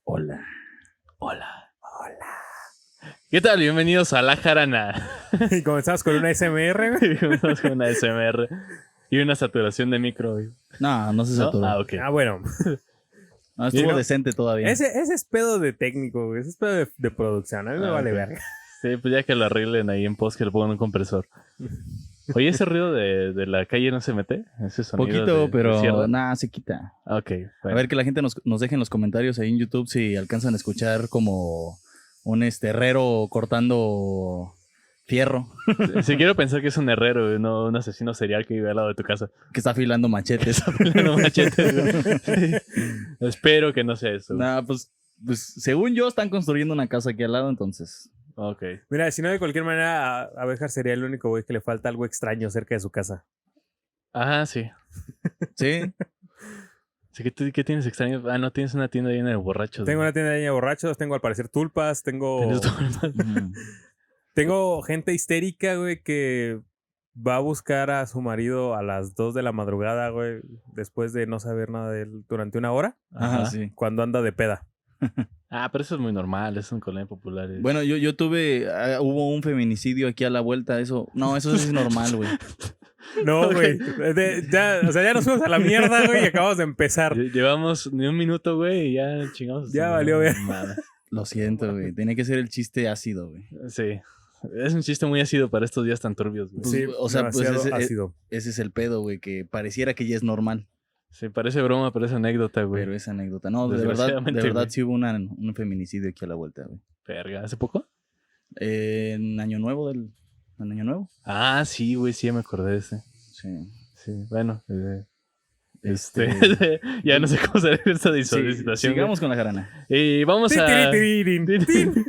Hola. Hola. ¿Qué tal? Bienvenidos a La Jarana. Y comenzamos con una SMR, güey. Comenzamos con una ASMR y una saturación de micro. güey. No se ¿No? saturó. Ah, ok. Ah, bueno. No, estuvo Digo, decente todavía. Ese es pedo de técnico, güey. Ese es pedo de producción. A mí me vale ok. verga. Sí, pues ya que lo arreglen ahí en post, que le pongan un compresor. Oye, ese ruido de la calle no se mete. Ese sonido Poquito, de pero sierra. nada, se quita. Ok. A ver que la gente nos deje en los comentarios ahí en YouTube si alcanzan a escuchar como un herrero cortando fierro Si quiero pensar que es un herrero, güey, no un asesino serial que vive al lado de tu casa. que está afilando machetes. No machetes, güey. Sí. Espero que no sea eso. güey. Nah, pues según yo están construyendo una casa aquí al lado, entonces. Ok. Mira, si no, de cualquier manera, Abejar sería el único güey que le falta algo extraño cerca de su casa. Ajá, sí. Sí. Sí, ¿qué tienes extraño? Ah, no, tienes una tienda llena de borrachos. Tengo güey. una tienda de borrachos, tengo al parecer tulpas, ¿Tienes todo el- tengo gente histérica, güey, que va a buscar a su marido a las 2 de la madrugada, güey, después de no saber nada de él durante una hora, Ajá, Ajá. sí. cuando anda de peda. Ah, pero eso es muy normal, es un colonia popular. Bueno, yo tuve, hubo un feminicidio aquí a la vuelta, eso sí es normal, güey. No, Ok. güey. Ya nos fuimos a la mierda, güey, y acabamos de empezar. Llevamos ni un minuto, güey, y ya chingamos. Ya valió, güey. Lo siento, güey. Tenía que ser el chiste ácido, güey. Sí. Es un chiste muy ácido para estos días tan turbios, güey. Pues, Sí, o sea, pues demasiado ácido. ese es el pedo, güey, que pareciera que ya es normal, Sí, parece broma, pero es anécdota, güey. pero es anécdota. No, de Desgraciadamente, verdad güey. sí hubo un feminicidio aquí a la vuelta, güey. Verga, ¿hace poco? En Año Nuevo en Año Nuevo. Ah, sí, güey, sí, ya me acordé de ese. Sí. Sí, bueno. Este, ya no sé cómo salir de esta sí, situación. sigamos con la jarana. güey. Y vamos a... Tiririn, tin.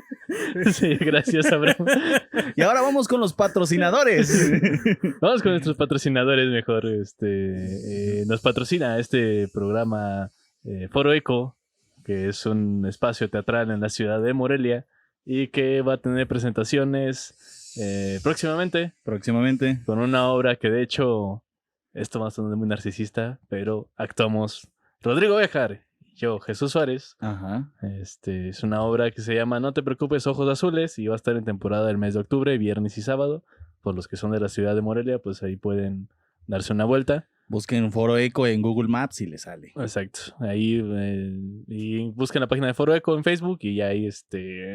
Sí, gracias, Abraham. Y ahora vamos con los patrocinadores. Vamos con nuestros patrocinadores mejor. Nos patrocina este programa Foro Eco, que es un espacio teatral en la ciudad de Morelia y que va a tener presentaciones próximamente Próximamente. con una obra que de hecho, esto va a sonar muy narcisista, pero actuamos Rodrigo Béjar y yo, Jesús Suárez. Ajá. Es una obra que se llama No te preocupes, Ojos Azules y va a estar en temporada el mes de octubre, viernes y sábado. Por los que son de la ciudad de Morelia, pues ahí pueden darse una vuelta. Busquen Foro Eco en Google Maps y les sale. Exacto. Ahí y busquen la página de Foro Eco en Facebook y ahí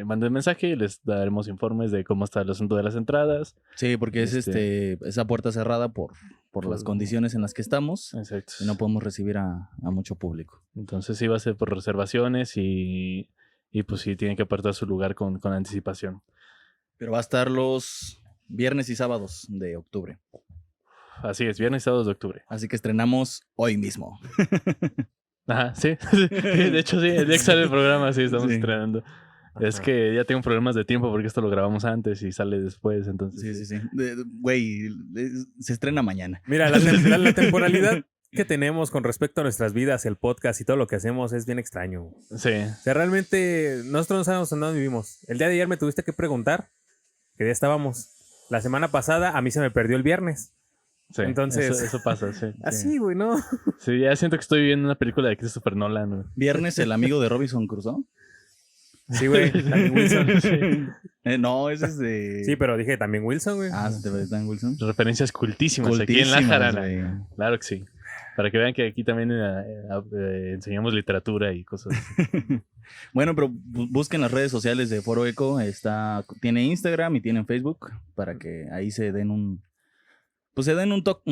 manden mensaje y les daremos informes de cómo está el asunto de las entradas. Sí, porque es esa puerta cerrada por las condiciones en las que estamos Exacto. y no podemos recibir a mucho público. Entonces sí va a ser por reservaciones y pues sí tienen que apartar su lugar con anticipación. Pero va a estar los viernes y sábados de octubre. Así es, viernes y sábados de octubre. Así que estrenamos hoy mismo. Ajá, sí. Sí, de hecho, sí, el día que sale el programa, sí, estamos Sí. estrenando. Es Ajá. que ya tengo problemas de tiempo porque esto lo grabamos antes y sale después, entonces. Sí. Güey, se estrena mañana. Mira, la temporalidad que tenemos con respecto a nuestras vidas, el podcast y todo lo que hacemos es bien extraño. Sí. O sea, realmente nosotros no sabemos en dónde vivimos. El día de ayer me tuviste que preguntar qué día estábamos. La semana pasada a mí se me perdió el viernes. Sí, Entonces- eso pasa, sí. Así, güey, ¿no? Sí, ya siento que estoy viendo una película de Christopher Nolan. güey. Viernes, el amigo de Robinson Crusoe. Sí, güey, también Wilson. Sí. No, ese es de. Sí, pero dije también Wilson, güey. Ah, ¿se te ve Dan Wilson? Referencias cultísimas, aquí en La Cultísimas, Jarana. güey. Claro que sí. Para que vean que aquí también enseñamos literatura y cosas. Bueno, pero busquen las redes sociales de Foro Eco. Tiene Instagram y tiene Facebook para que ahí se den un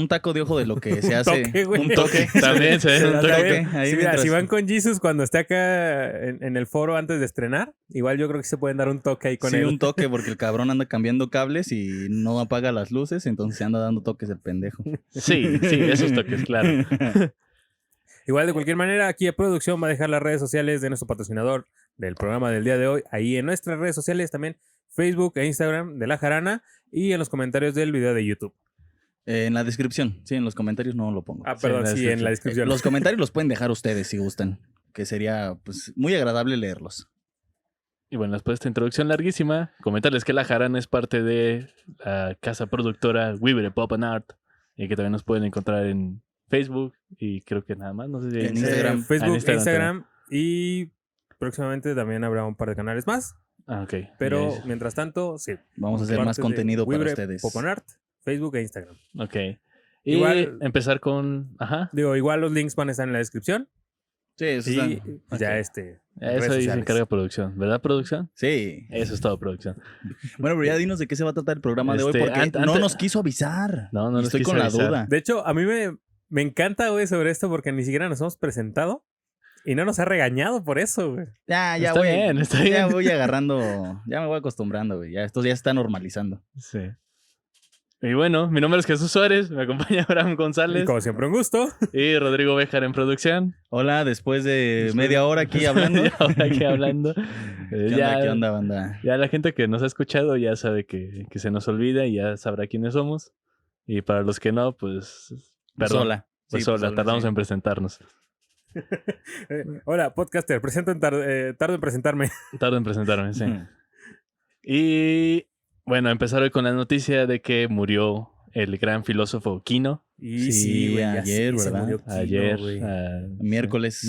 taco de ojo de lo que se hace. toque, güey. Un toque. También se den un da toque. ahí Sí, mira, mientras- si van con Jesus cuando esté acá en el foro antes de estrenar, igual yo creo que se pueden dar un toque ahí con Sí, él. un toque porque el cabrón anda cambiando cables y no apaga las luces, entonces se anda dando toques el pendejo. Sí, esos toques, claro. Igual, de cualquier manera, aquí a producción va a dejar las redes sociales de nuestro patrocinador del programa del día de hoy. Ahí en nuestras redes sociales también, Facebook e Instagram de La Jarana y en los comentarios del video de YouTube. En la descripción, sí, en los comentarios no lo pongo. Ah, perdón, en la sí, en la descripción. Los comentarios los pueden dejar ustedes si gustan, que sería pues muy agradable leerlos. Y bueno, después de esta introducción larguísima, comentarles que La Jarana es parte de la casa productora Wibre Pop and Art y que también nos pueden encontrar en Facebook y creo que nada más, no sé si En Instagram. Facebook, Ah, en Instagram Instagram y próximamente también habrá un par de canales más. Ah, ok. Pero Ya, mientras tanto, sí. Vamos a hacer Parte más de contenido para Wibre ustedes. Poponart, Facebook e Instagram. ok. Y Igual- empezar con... Ajá. Digo, igual los links van a estar en la descripción. Sí, eso Y está- pues ya ok. en Eso redes ahí se sociales. encarga producción. ¿Verdad, producción? Sí. Eso es todo, producción. Bueno, pero ya dinos de qué se va a tratar el programa de hoy, Este, porque no antes- nos quiso avisar. No, no Y nos estoy quiso con la avisar. duda. De hecho, a mí me encanta, güey, sobre esto porque ni siquiera nos hemos presentado y no nos ha regañado por eso, güey. Ya Está voy. bien, está Ya bien. voy agarrando. Ya me voy acostumbrando, güey. Ya esto ya se está normalizando. Sí. Y bueno, mi nombre es Jesús Suárez, me acompaña Abraham Y González como siempre, un gusto. y Rodrigo Béjar en producción. Hola, después de media hora aquí hablando. Ya ahora aquí hablando. ¿Qué onda, banda? Ya la gente que nos ha escuchado ya sabe que se nos olvida y ya sabrá quiénes somos. Y para los que no, pues... Perdón. Sola. Pues Sí, sola, sola, tardamos sí. en presentarnos. Hola, podcaster, tardo en presentarme. Tardo en presentarme, sí. Ujú. Y bueno, empezar hoy con la noticia de que murió el gran filósofo Quino. Y Sí, güey, ya ayer, se ¿verdad? murió Kino, Ayer, güey. Miércoles.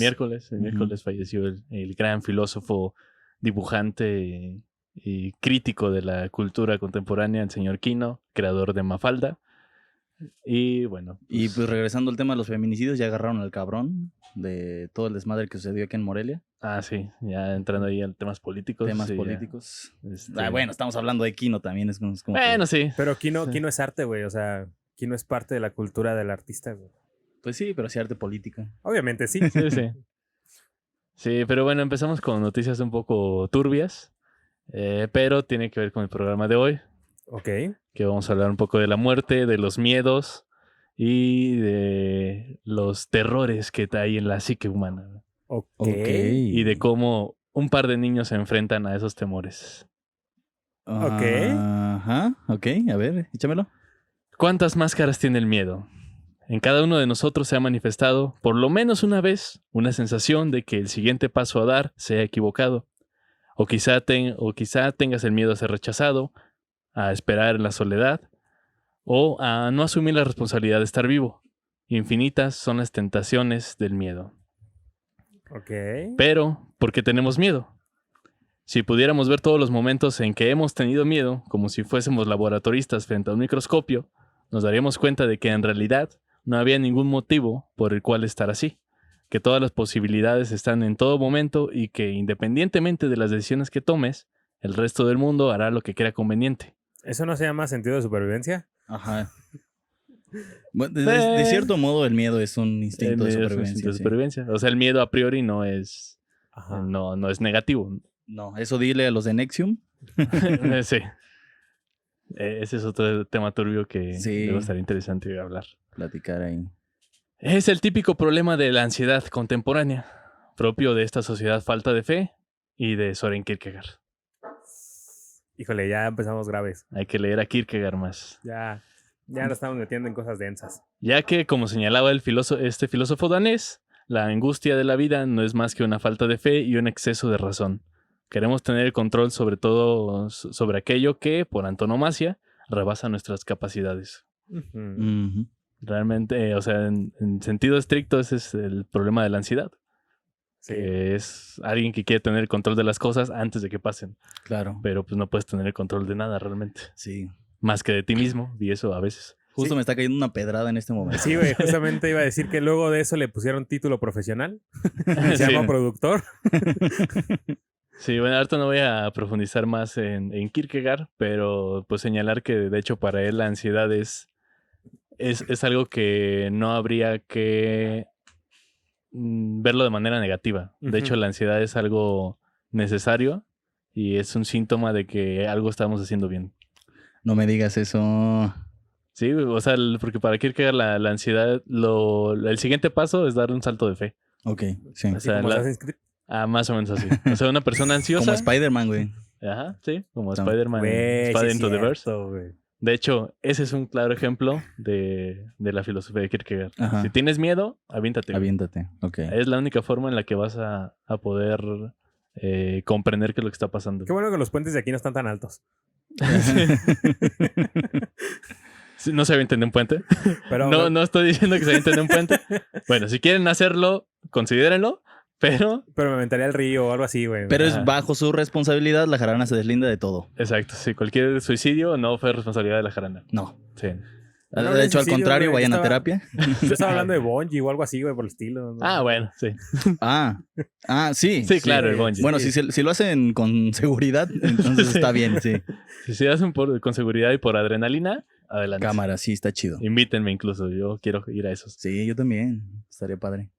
El miércoles falleció el gran filósofo, dibujante y crítico de la cultura contemporánea, el señor Quino, creador de Mafalda. Y bueno, Y pues regresando al tema de los feminicidios, ya agarraron al cabrón de todo el desmadre que sucedió aquí en Morelia. sí, ya entrando ahí en temas políticos. Temas sí, ya, políticos. este, Bueno, estamos hablando de Kino también. Es como que- Bueno, sí. Pero Kino Sí. es arte, güey. O sea, Kino es parte de la cultura del artista, güey. Pues sí, pero sí arte política. Obviamente, sí. Sí, sí. Sí, pero bueno, empezamos con noticias un poco turbias, pero tiene que ver con el programa de hoy, Ok. que vamos a hablar un poco de la muerte, de los miedos y de los terrores que hay en la psique humana, ¿no? Ok. Y de cómo un par de niños se enfrentan a esos temores. Ok. Ajá, ok. A ver, échamelo. ¿Cuántas máscaras tiene el miedo? En cada uno de nosotros se ha manifestado, por lo menos una vez, una sensación de que el siguiente paso a dar sea equivocado. O quizá tengas el miedo a ser rechazado, a esperar en la soledad, o a no asumir la responsabilidad de estar vivo. Infinitas son las tentaciones del miedo. Ok. Pero, ¿por qué tenemos miedo? Si pudiéramos ver todos los momentos en que hemos tenido miedo, como si fuésemos laboratoristas frente a un microscopio, nos daríamos cuenta de que en realidad no había ningún motivo por el cual estar así, que todas las posibilidades están en todo momento y que independientemente de las decisiones que tomes, el resto del mundo hará lo que crea conveniente. ¿Eso no se llama sentido de supervivencia? Ajá. Bueno, de cierto modo, el miedo es un instinto de Es un supervivencia. instinto de sí. supervivencia. O sea, el miedo a priori no es Ajá. no es negativo. No, eso dile a los de Nexium. Sí. Ese es otro tema turbio que Sí. debe estar interesante hablar. Platicar ahí. Es el típico problema de la ansiedad contemporánea, propio de esta sociedad falta de fe y de Soren Kierkegaard. Híjole, ya empezamos graves. Hay que leer a Kierkegaard más. Ya nos estamos metiendo en cosas densas. Ya que, como señalaba este filósofo danés, la angustia de la vida no es más que una falta de fe y un exceso de razón. Queremos tener el control sobre todo sobre aquello que, por antonomasia, rebasa nuestras capacidades. Ujú. Ujú. Realmente, o sea, en sentido estricto, ese es el problema de la ansiedad. Sí. Que es alguien que quiere tener el control de las cosas antes de que pasen. Claro. Pero pues no puedes tener el control de nada realmente. Sí. Más que de ti mismo, y eso a veces. Justo Sí. me está cayendo una pedrada en este momento. Sí, güey, justamente iba a decir que luego de eso le pusieron título profesional. Se Sí. llama productor. Sí, bueno, ahorita no voy a profundizar más en Kierkegaard, pero pues señalar que de hecho para él la ansiedad es algo que no habría que verlo de manera negativa. De Ujú. hecho, la ansiedad es algo necesario y es un síntoma de que algo estamos haciendo bien. No me digas eso. Sí, o sea, porque para Kierkegaard la ansiedad, el siguiente paso es dar un salto de fe. Ok, sí. Así O sea, como Assassin's Creed. Más o menos así. O sea, una persona ansiosa. Como Spider-Man, güey. Ajá, sí, como Tam- Spider-Man. Güey, Spider sí into the Verse. cierto, güey. De hecho, ese es un claro ejemplo de la filosofía de Kierkegaard. Ajá. Si tienes miedo, aviéntate. güey. Aviéntate. Ok. Es la única forma en la que vas a poder comprender qué es lo que está pasando. Qué bueno que los puentes de aquí no están tan altos. Sí, no se avienten de un puente. Pero No estoy diciendo que se avienten de un puente. Bueno, si quieren hacerlo, considérenlo. Pero, Pero me aventaría al río o algo así, güey. Pero es Ajá. bajo su responsabilidad, la jarana se deslinda de todo. exacto, sí, cualquier suicidio no fue responsabilidad de la jarana. No. Sí. No De hables hecho, de al suicidio, contrario, güey, vayan a estaba- terapia. Yo estaba hablando de bungee o algo así, güey, por el estilo. ¿no? Ah, bueno, sí. Sí. Sí, claro, el bungee. Bueno, si lo hacen con seguridad, entonces Sí. está bien, sí. Si se hacen con seguridad y por adrenalina, adelante. Cámara, sí, está chido. Invítenme incluso, yo quiero ir a esos. Sí, yo también. Estaría padre.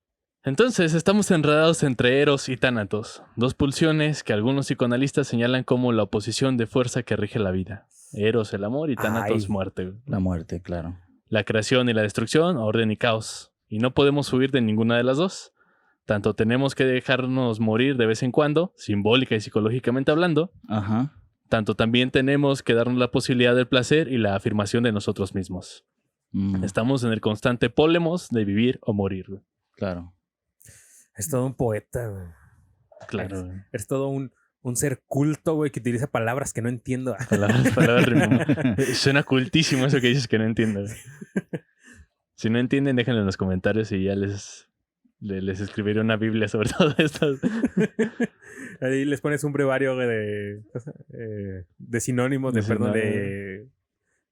Entonces, estamos enredados entre Eros y Tánatos, dos pulsiones que algunos psicoanalistas señalan como la oposición de fuerza que rige la vida. Eros, el amor, y Tánatos, Ay. muerte. Güey. La muerte, claro. La creación y la destrucción, orden y caos. Y no podemos huir de ninguna de las dos. Tanto tenemos que dejarnos morir de vez en cuando, simbólica y psicológicamente hablando, Ajá. tanto también tenemos que darnos la posibilidad del placer y la afirmación de nosotros mismos. Mm, Estamos en el constante pólemos de vivir o morir. Güey. claro. Es todo un poeta, güey. Claro. güey. Es todo un ser culto, güey, que utiliza palabras que no entiendo. Palabras rimamos. Suena cultísimo eso que dices que no entiendo. güey. Si no entienden, déjenlo en los comentarios y ya les escribiré una Biblia sobre todo esto. Ahí les pones un brevario, güey, de sinónimos, De perdón, sinónimos.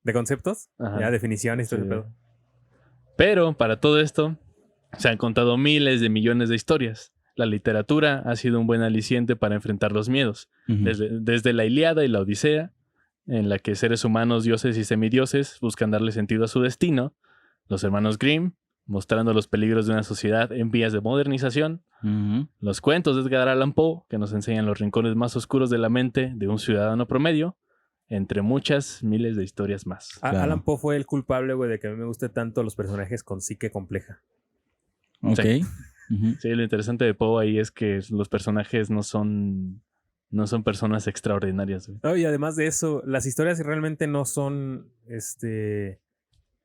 de conceptos, Ajá. ya definiciones y todo Sí. ese pedo. Pero para todo esto se han contado miles de millones de historias. La literatura ha sido un buen aliciente para enfrentar los miedos. Ujú. Desde la Ilíada y la Odisea, en la que seres humanos, dioses y semidioses buscan darle sentido a su destino. Los hermanos Grimm, mostrando los peligros de una sociedad en vías de modernización. Ujú. Los cuentos de Edgar Allan Poe, que nos enseñan los rincones más oscuros de la mente de un ciudadano promedio, entre muchas miles de historias más. Claro. Alan Poe fue el culpable, güey, de que a mí me guste tanto los personajes con psique compleja. Ok. Sí. Ujú. Sí, lo interesante de Poe ahí es que los personajes no son personas extraordinarias. Güey. No, y además de eso, las historias realmente no son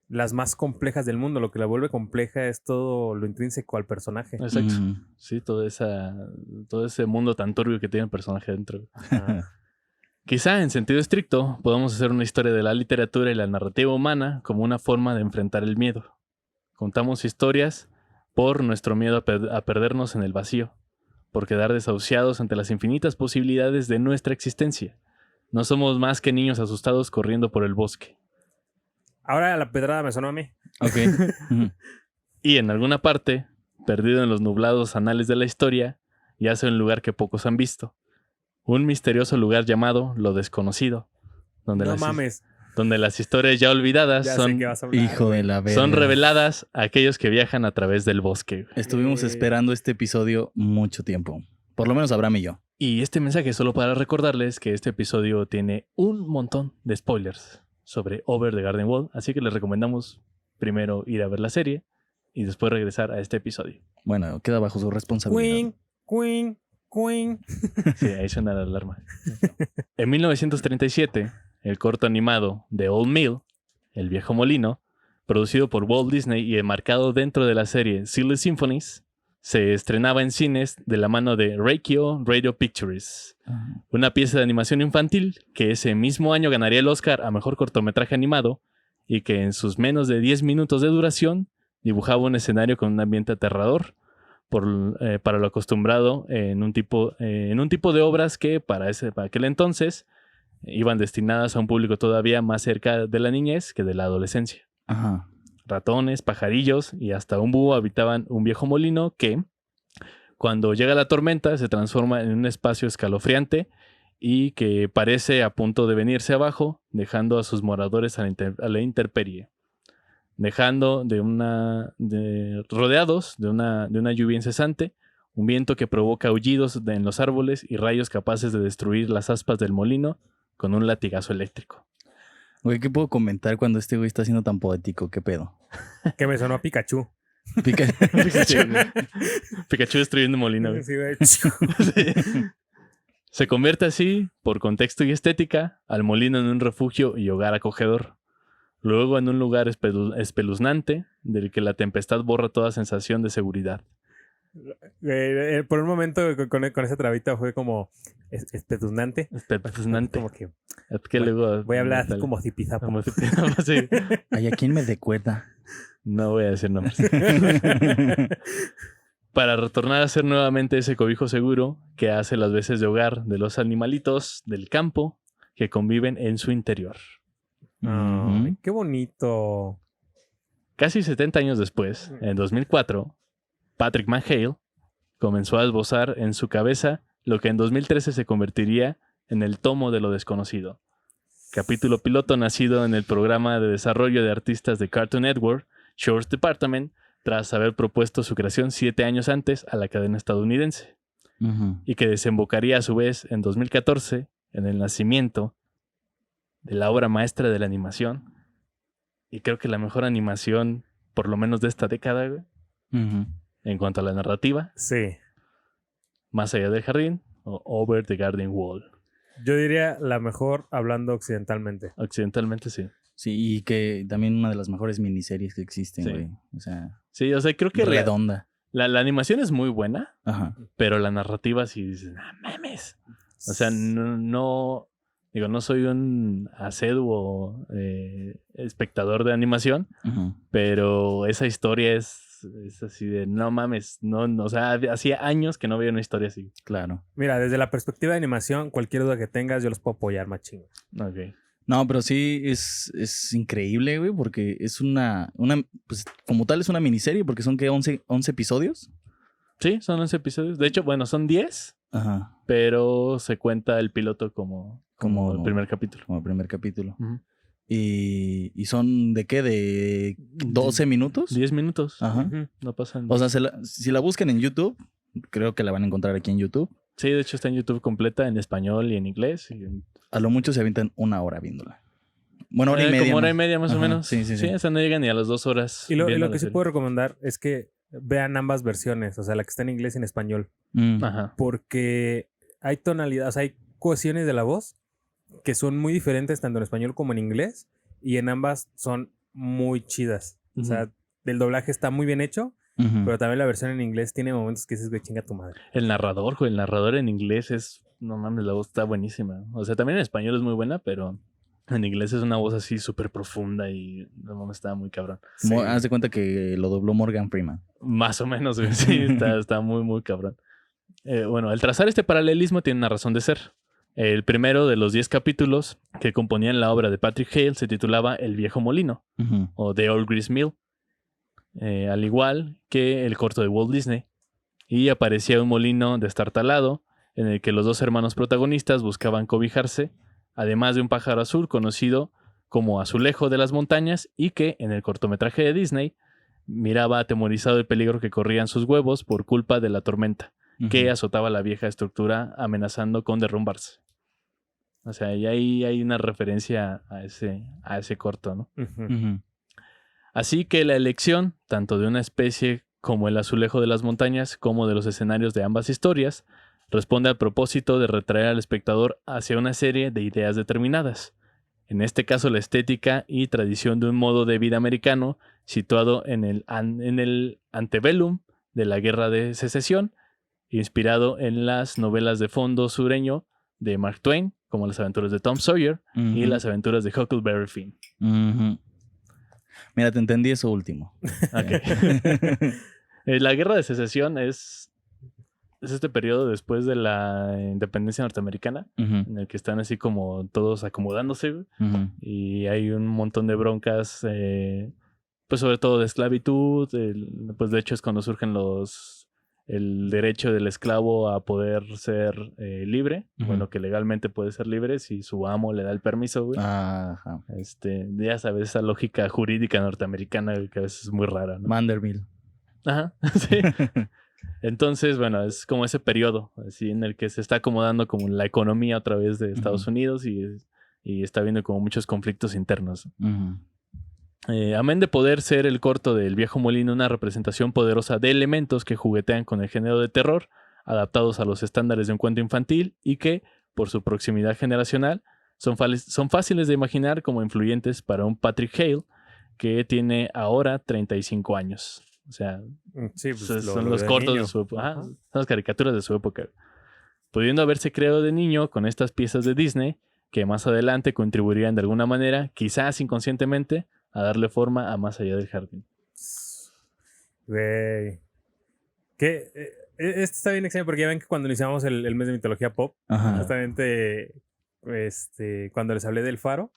las más complejas del mundo. Lo que la vuelve compleja es todo lo intrínseco al personaje. Exacto. Ujú. Sí, todo ese mundo tan turbio que tiene el personaje dentro. güey. Ajá. Quizá en sentido estricto podamos hacer una historia de la literatura y la narrativa humana como una forma de enfrentar el miedo. Contamos historias por nuestro miedo a perdernos en el vacío, por quedar desahuciados ante las infinitas posibilidades de nuestra existencia. No somos más que niños asustados corriendo por el bosque. Ahora la pedrada me sonó a mí. Ok. Ujú. Y en alguna parte, perdido en los nublados anales de la historia, yace un lugar que pocos han visto. Un misterioso lugar llamado Lo Desconocido, donde, No mames. donde las historias ya olvidadas Ya sé son, que vas a hablar. Hijo de la verga. son reveladas a aquellos que viajan a través del bosque. Estuvimos esperando este episodio mucho tiempo. Por lo menos Abraham y yo. Y este mensaje es solo para recordarles que este episodio tiene un montón de spoilers sobre Over the Garden Wall, así que les recomendamos primero ir a ver la serie y después regresar a este episodio. Bueno, queda bajo su responsabilidad. Queen. Sí, ahí suena la alarma. En 1937, el corto animado The Old Mill, El Viejo Molino, producido por Walt Disney y enmarcado dentro de la serie Silly Symphonies, se estrenaba en cines de la mano de Reikio Radio Pictures, Ajá. una pieza de animación infantil que ese mismo año ganaría el Oscar a Mejor Cortometraje Animado y que en sus menos de 10 minutos de duración dibujaba un escenario con un ambiente aterrador para lo acostumbrado en un tipo de obras que para aquel entonces iban destinadas a un público todavía más cerca de la niñez que de la adolescencia. Ajá. Ratones, pajarillos y hasta un búho habitaban un viejo molino que, cuando llega la tormenta, se transforma en un espacio escalofriante y que parece a punto de venirse abajo, dejando a sus moradores a la intemperie, rodeados de una lluvia incesante, un viento que provoca aullidos en los árboles y rayos capaces de destruir las aspas del molino con un latigazo eléctrico. Güey, ¿qué puedo comentar cuando este güey está siendo tan poético? ¿Qué pedo? Que me sonó a Pikachu. Pica- Pikachu destruyendo molino. güey. Sí, güey. Sí. Se convierte así, por contexto y estética, al molino en un refugio y hogar acogedor. Luego en un lugar espeluznante, del que la tempestad borra toda sensación de seguridad. Por un momento con esa trabita fue como espeluznante. Espeluznante. Como que Es que luego, voy a hablar así tal- como zipizapo. como si- sí. Ay, ¿a quién me recuerda? No voy a decir nombres. para retornar a ser nuevamente ese cobijo seguro que hace las veces de hogar de los animalitos del campo que conviven en su interior. Ay, qué bonito. Casi 70 años después, en 2004, Patrick McHale comenzó a esbozar en su cabeza lo que en 2013 se convertiría en el tomo de lo desconocido. Capítulo piloto nacido en el programa de desarrollo de artistas de Cartoon Network, Shores Department, tras haber propuesto su creación 7 años antes a la cadena estadounidense, y que desembocaría a su vez en 2014 en el nacimiento de la obra maestra de la animación, y creo que la mejor animación, por lo menos de esta década, güey, en cuanto a la narrativa, Sí. Más allá del jardín o Over the Garden Wall. Yo diría la mejor hablando occidentalmente. Occidentalmente sí. Sí, y que también una de las mejores miniseries que existen, Sí. güey. O sea, Sí, o sea, creo que redonda. la animación es muy buena, Ajá. pero la narrativa sí dices, no mames. O sea, no digo, no soy un asiduo espectador de animación, Ujú. pero esa historia es así de, no mames, no, o sea, hacía años que no veía una historia así. Claro. Mira, desde la perspectiva de animación, cualquier duda que tengas, yo los puedo apoyar, machín. Ok. No, pero sí es increíble, güey, porque es pues como tal es una miniserie, porque son que 11 episodios. Sí, son 11 episodios. De hecho, bueno, son 10, Ajá. pero se cuenta el piloto como el primer capítulo. Como el primer capítulo. Ujú. Y son de qué, de 12 minutos. 10 minutos. Ajá. Ujú. No pasan. O sea, si la buscan en YouTube, creo que la van a encontrar aquí en YouTube. Sí, de hecho está en YouTube completa, en español y en inglés. A lo mucho se avientan 1 hora viéndola. Bueno, hora y media. Como hora y media más o Ajá, menos. sí. O sea, no llegan ni a las 2 horas. Y lo viendo que la sí serie. puedo recomendar es que vean ambas versiones, o sea, la que está en inglés y en español, Ajá. porque hay tonalidades, hay cohesiones de la voz que son muy diferentes tanto en español como en inglés, y en ambas son muy chidas. O sea, el doblaje está muy bien hecho, Ujú. pero también la versión en inglés tiene momentos que dices, güey, chinga tu madre. El narrador, güey, el narrador en inglés es... No mames, la voz está buenísima. O sea, también en español es muy buena, pero en inglés es una voz así súper profunda y no mames, está muy cabrón. Como, Sí. haz de cuenta que lo dobló Morgan Freeman. Más o menos, güey. Sí, está muy, muy cabrón. Bueno, el trazar este paralelismo tiene una razón de ser. El primero de los 10 capítulos que componían la obra de Patrick Hale se titulaba El viejo molino, Ujú. o The Old Grist Mill, al igual que el corto de Walt Disney. Y aparecía un molino destartalado en el que los dos hermanos protagonistas buscaban cobijarse, además de un pájaro azul conocido como Azulejo de las Montañas, y que en el cortometraje de Disney miraba atemorizado el peligro que corrían sus huevos por culpa de la tormenta que Ujú. azotaba la vieja estructura amenazando con derrumbarse. O sea, y ahí hay una referencia a ese corto, ¿no? Ujú. Ujú. Así que la elección, tanto de una especie como el azulejo de las montañas, como de los escenarios de ambas historias, responde al propósito de retraer al espectador hacia una serie de ideas determinadas. En este caso, la estética y tradición de un modo de vida americano situado en el antebellum de la Guerra de Secesión, inspirado en las novelas de fondo sureño de Mark Twain, como Las aventuras de Tom Sawyer y Ujú. Las aventuras de Huckleberry Finn. Ujú. Mira, te entendí eso último. La Guerra de Secesión es este periodo después de la independencia norteamericana, Ujú. en el que están así como todos acomodándose, güey, Ujú. y hay un montón de broncas, pues sobre todo de esclavitud, pues de hecho es cuando surgen el derecho del esclavo a poder ser libre, Ujú. bueno, que legalmente puede ser libre si su amo le da el permiso, güey. Ajá. Ya sabes, esa lógica jurídica norteamericana, güey, que a veces es muy rara, ¿no? Vanderbilt. Ajá, sí. Entonces, bueno, es como ese periodo así en el que se está acomodando como la economía otra vez de Estados Ujú. Unidos y está habiendo como muchos conflictos internos. Ujú. Amén de poder ser el corto del Viejo Molino una representación poderosa de elementos que juguetean con el género de terror, adaptados a los estándares de un cuento infantil y que, por su proximidad generacional, son fáciles de imaginar como influyentes para un Patrick Hale que tiene ahora 35 años. O sea, Sí, pues, son lo los de cortos niño. de su época. Ajá. Son las caricaturas de su época. Pudiendo haberse creado de niño con estas piezas de Disney que más adelante contribuirían de alguna manera, quizás inconscientemente, a darle forma a Más allá del jardín. Güey. Que este está bien extraño porque ya ven que cuando iniciamos el mes de mitología pop, Ajá. justamente cuando les hablé del faro,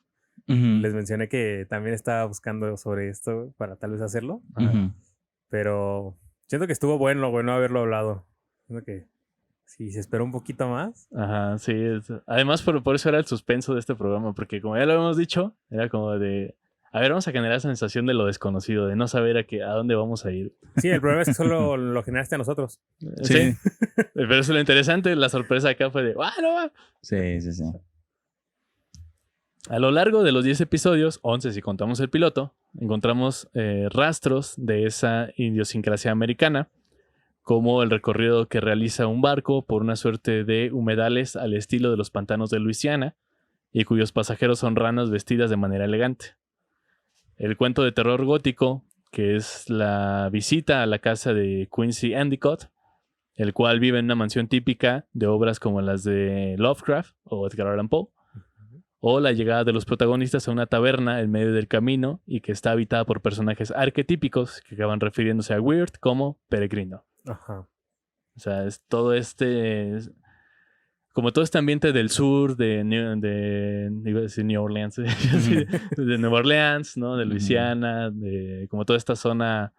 Ujú. les mencioné que también estaba buscando sobre esto para tal vez hacerlo. Ujú. Pero siento que estuvo bueno haberlo hablado. Siento que si se esperó un poquito más. Ajá, sí. Además, por eso era el suspenso de este programa, porque como ya lo hemos dicho, era como de... A ver, vamos a generar esa sensación de lo desconocido, de no saber a dónde vamos a ir. Sí, el problema es que solo lo generaste a nosotros. Sí. Sí. Pero eso es lo interesante, la sorpresa acá fue de... ¡Ah, no va! Sí, sí, sí. A lo largo de los 10 episodios, 11 si contamos el piloto, encontramos rastros de esa idiosincrasia americana, como el recorrido que realiza un barco por una suerte de humedales al estilo de los pantanos de Luisiana, y cuyos pasajeros son ranas vestidas de manera elegante. El cuento de terror gótico, que es la visita a la casa de Quincy Endicott, el cual vive en una mansión típica de obras como las de Lovecraft o Edgar Allan Poe, o la llegada de los protagonistas a una taberna en medio del camino y que está habitada por personajes arquetípicos que acaban refiriéndose a Weird como peregrino. Ajá. O sea, es todo como todo este ambiente del sur iba a decir New Orleans, de Nueva Orleans, ¿no? De Luisiana, como toda esta zona,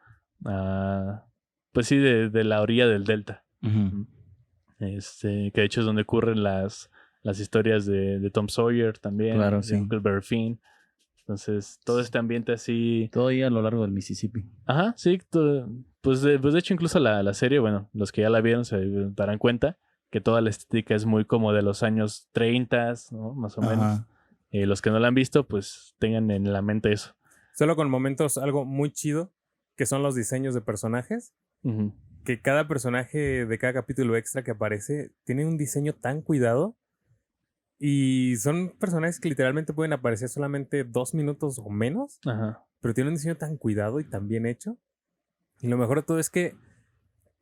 pues sí, de la orilla del delta. Ujú. Que de hecho es donde ocurren las historias de Tom Sawyer también, Claro, de sí. Huckleberry Finn. Entonces, todo este ambiente así. Todo ahí a lo largo del Mississippi. Ajá, sí. Pues de hecho, incluso la serie, bueno, los que ya la vieron se darán cuenta que toda la estética es muy como de los años 30, ¿no? Más o menos. Ajá. Los que no la han visto, pues tengan en la mente eso. Solo con momentos algo muy chido, que son los diseños de personajes. Ujú. Que cada personaje de cada capítulo extra que aparece tiene un diseño tan cuidado. Y son personajes que literalmente pueden aparecer solamente 2 minutos o menos. Ajá. Pero tienen un diseño tan cuidado y tan bien hecho. Y lo mejor de todo es que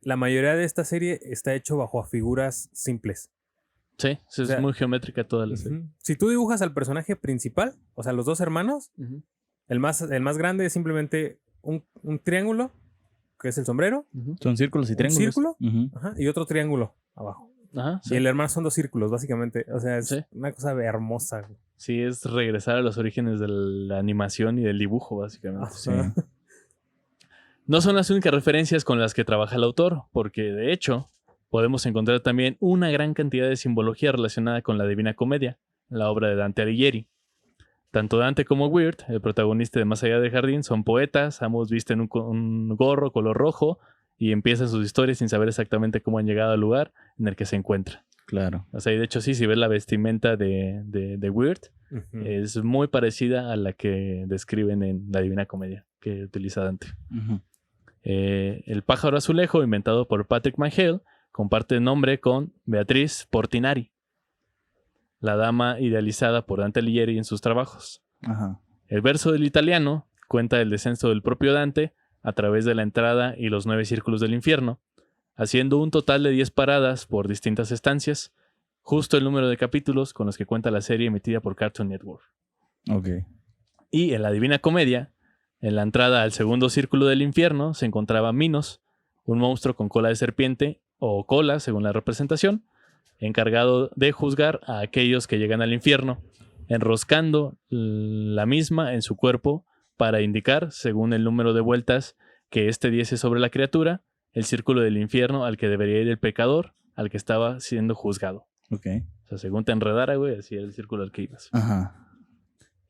la mayoría de esta serie está hecho bajo figuras simples. Sí, O es sea, muy geométrica toda la serie. Ujú. Si tú dibujas al personaje principal, o sea, los dos hermanos, Ujú. el más grande es simplemente un triángulo, que es el sombrero, Ujú. Son círculos y un triángulos. círculo, Ujú. ajá, y otro triángulo abajo. Ajá, Y sí. el hermano son 2 círculos, básicamente. O sea, es Sí. una cosa hermosa. Güey. Sí, es regresar a los orígenes de la animación y del dibujo, básicamente. Sí. Ajá. No son las únicas referencias con las que trabaja el autor, porque de hecho podemos encontrar también una gran cantidad de simbología relacionada con la Divina Comedia, la obra de Dante Alighieri. Tanto Dante como Weird, el protagonista de Más allá del jardín, son poetas, ambos visten un gorro color rojo y empiezan sus historias sin saber exactamente cómo han llegado al lugar en el que se encuentran. Claro. O sea, y de hecho sí, si ves la vestimenta de Weird, Ujú. es muy parecida a la que describen en la Divina Comedia que utiliza Dante. Ujú. El pájaro azulejo, inventado por Patrick McHale, comparte nombre con Beatriz Portinari, la dama idealizada por Dante Alighieri en sus trabajos. Ajá. El verso del italiano cuenta el descenso del propio Dante a través de la entrada y los 9 círculos del infierno, haciendo un total de 10 paradas por distintas estancias, justo el número de capítulos con los que cuenta la serie emitida por Cartoon Network. Ok. Y en la Divina Comedia, en la entrada al segundo círculo del infierno se encontraba Minos, un monstruo con cola de serpiente o cola, según la representación, encargado de juzgar a aquellos que llegan al infierno, enroscando la misma en su cuerpo para indicar, según el número de vueltas que éste diese sobre la criatura, el círculo del infierno al que debería ir el pecador, al que estaba siendo juzgado. Ok. O sea, según te enredara, güey, así era el círculo al que ibas. Ajá.